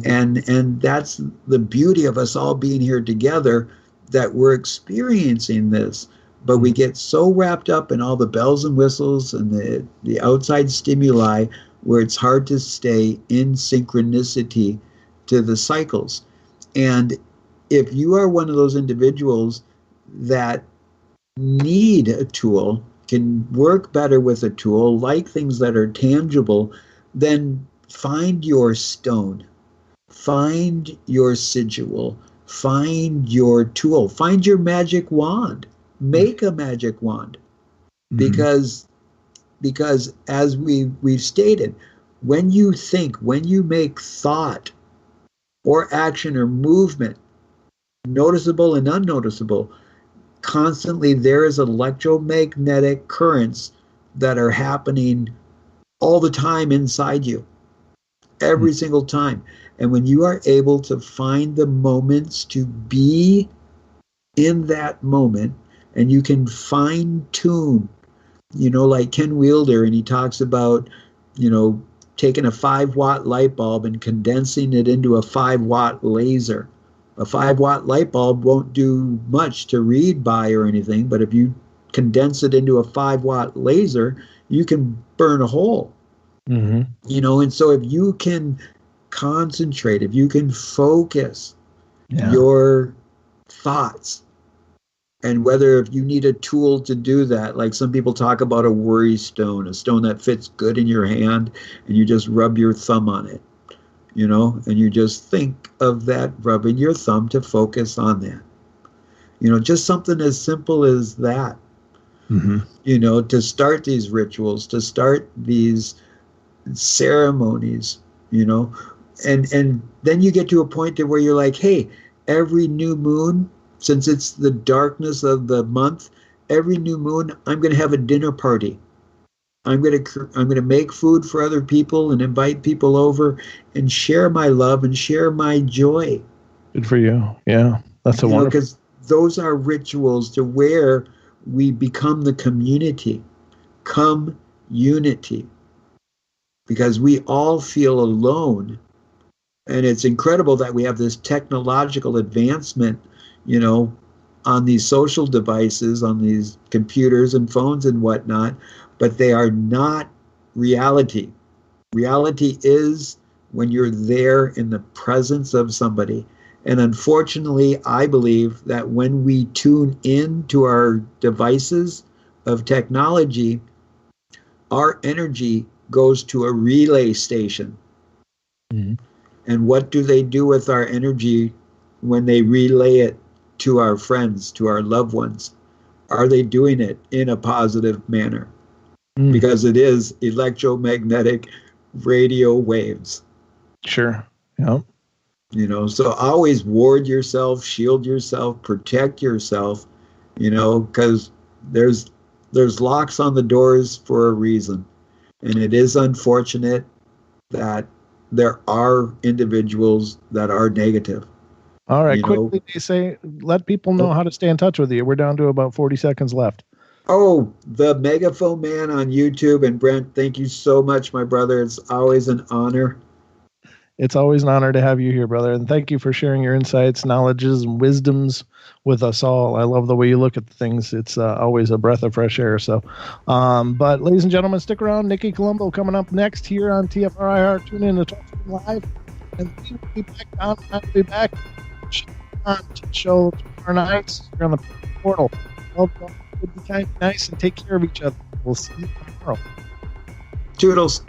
D: And that's the beauty of us all being here together, that we're experiencing this, but we get so wrapped up in all the bells and whistles and the outside stimuli, where it's hard to stay in synchronicity to the cycles. And if you are one of those individuals that need a tool, can work better with a tool, like things that are tangible, then find your stone, find your sigil, find your tool, find your magic wand, make a magic wand. Because as we've stated, when you think, when you make thought or action or movement noticeable and unnoticeable, constantly there is electromagnetic currents that are happening all the time inside you. every single time. And when you are able to find the moments to be in that moment, and you can fine tune, like Ken Wielder, and he talks about, taking a 5-watt light bulb and condensing it into a 5-watt laser. A 5-watt light bulb won't do much to read by or anything, but if you condense it into a 5-watt laser, you can burn a hole.
C: Mm-hmm.
D: And so if you can concentrate, if you can focus your thoughts, and whether if you need a tool to do that, like some people talk about a worry stone, a stone that fits good in your hand, and you just rub your thumb on it, and you just think of that, rubbing your thumb to focus on that. Just something as simple as that, to start these rituals, to start these ceremonies, and then you get to a point to where you're like, hey, every new moon, since it's the darkness of the month, every new moon, I'm going to have a dinner party. I'm going to make food for other people and invite people over and share my love and share my joy.
C: Good for you. Yeah, that's a wonderful.
D: Because those are rituals to where we become the community, come unity. Because we all feel alone, and it's incredible that we have this technological advancement, on these social devices, on these computers and phones and whatnot, but they are not reality. Reality is when you're there in the presence of somebody. And unfortunately, I believe that when we tune in to our devices of technology, our energy goes to a relay station.
C: Mm-hmm.
D: And what do they do with our energy when they relay it to our friends, to our loved ones? Are they doing it in a positive manner? Because it is electromagnetic radio waves.
C: Sure. Yep.
D: So always ward yourself, shield yourself, protect yourself, because there's locks on the doors for a reason. And it is unfortunate that there are individuals that are negative.
C: All right, quickly, Nese, let people know how to stay in touch with you. We're down to about 40 seconds left.
D: Oh, the Megaphone Man on YouTube. And Brent, thank you so much, my brother. It's always an honor.
C: It's always an honor to have you here, brother. And thank you for sharing your insights, knowledges, and wisdoms with us all. I love the way you look at things. It's always a breath of fresh air. So, but ladies and gentlemen, stick around. Nikki Colombo coming up next here on TFRIR. Tune in to Talk to Me Live. And we'll be back. I'll be back on the show tomorrow night here on the portal. Well, be kind, nice, and take care of each other. We'll see you tomorrow.
D: Toodles.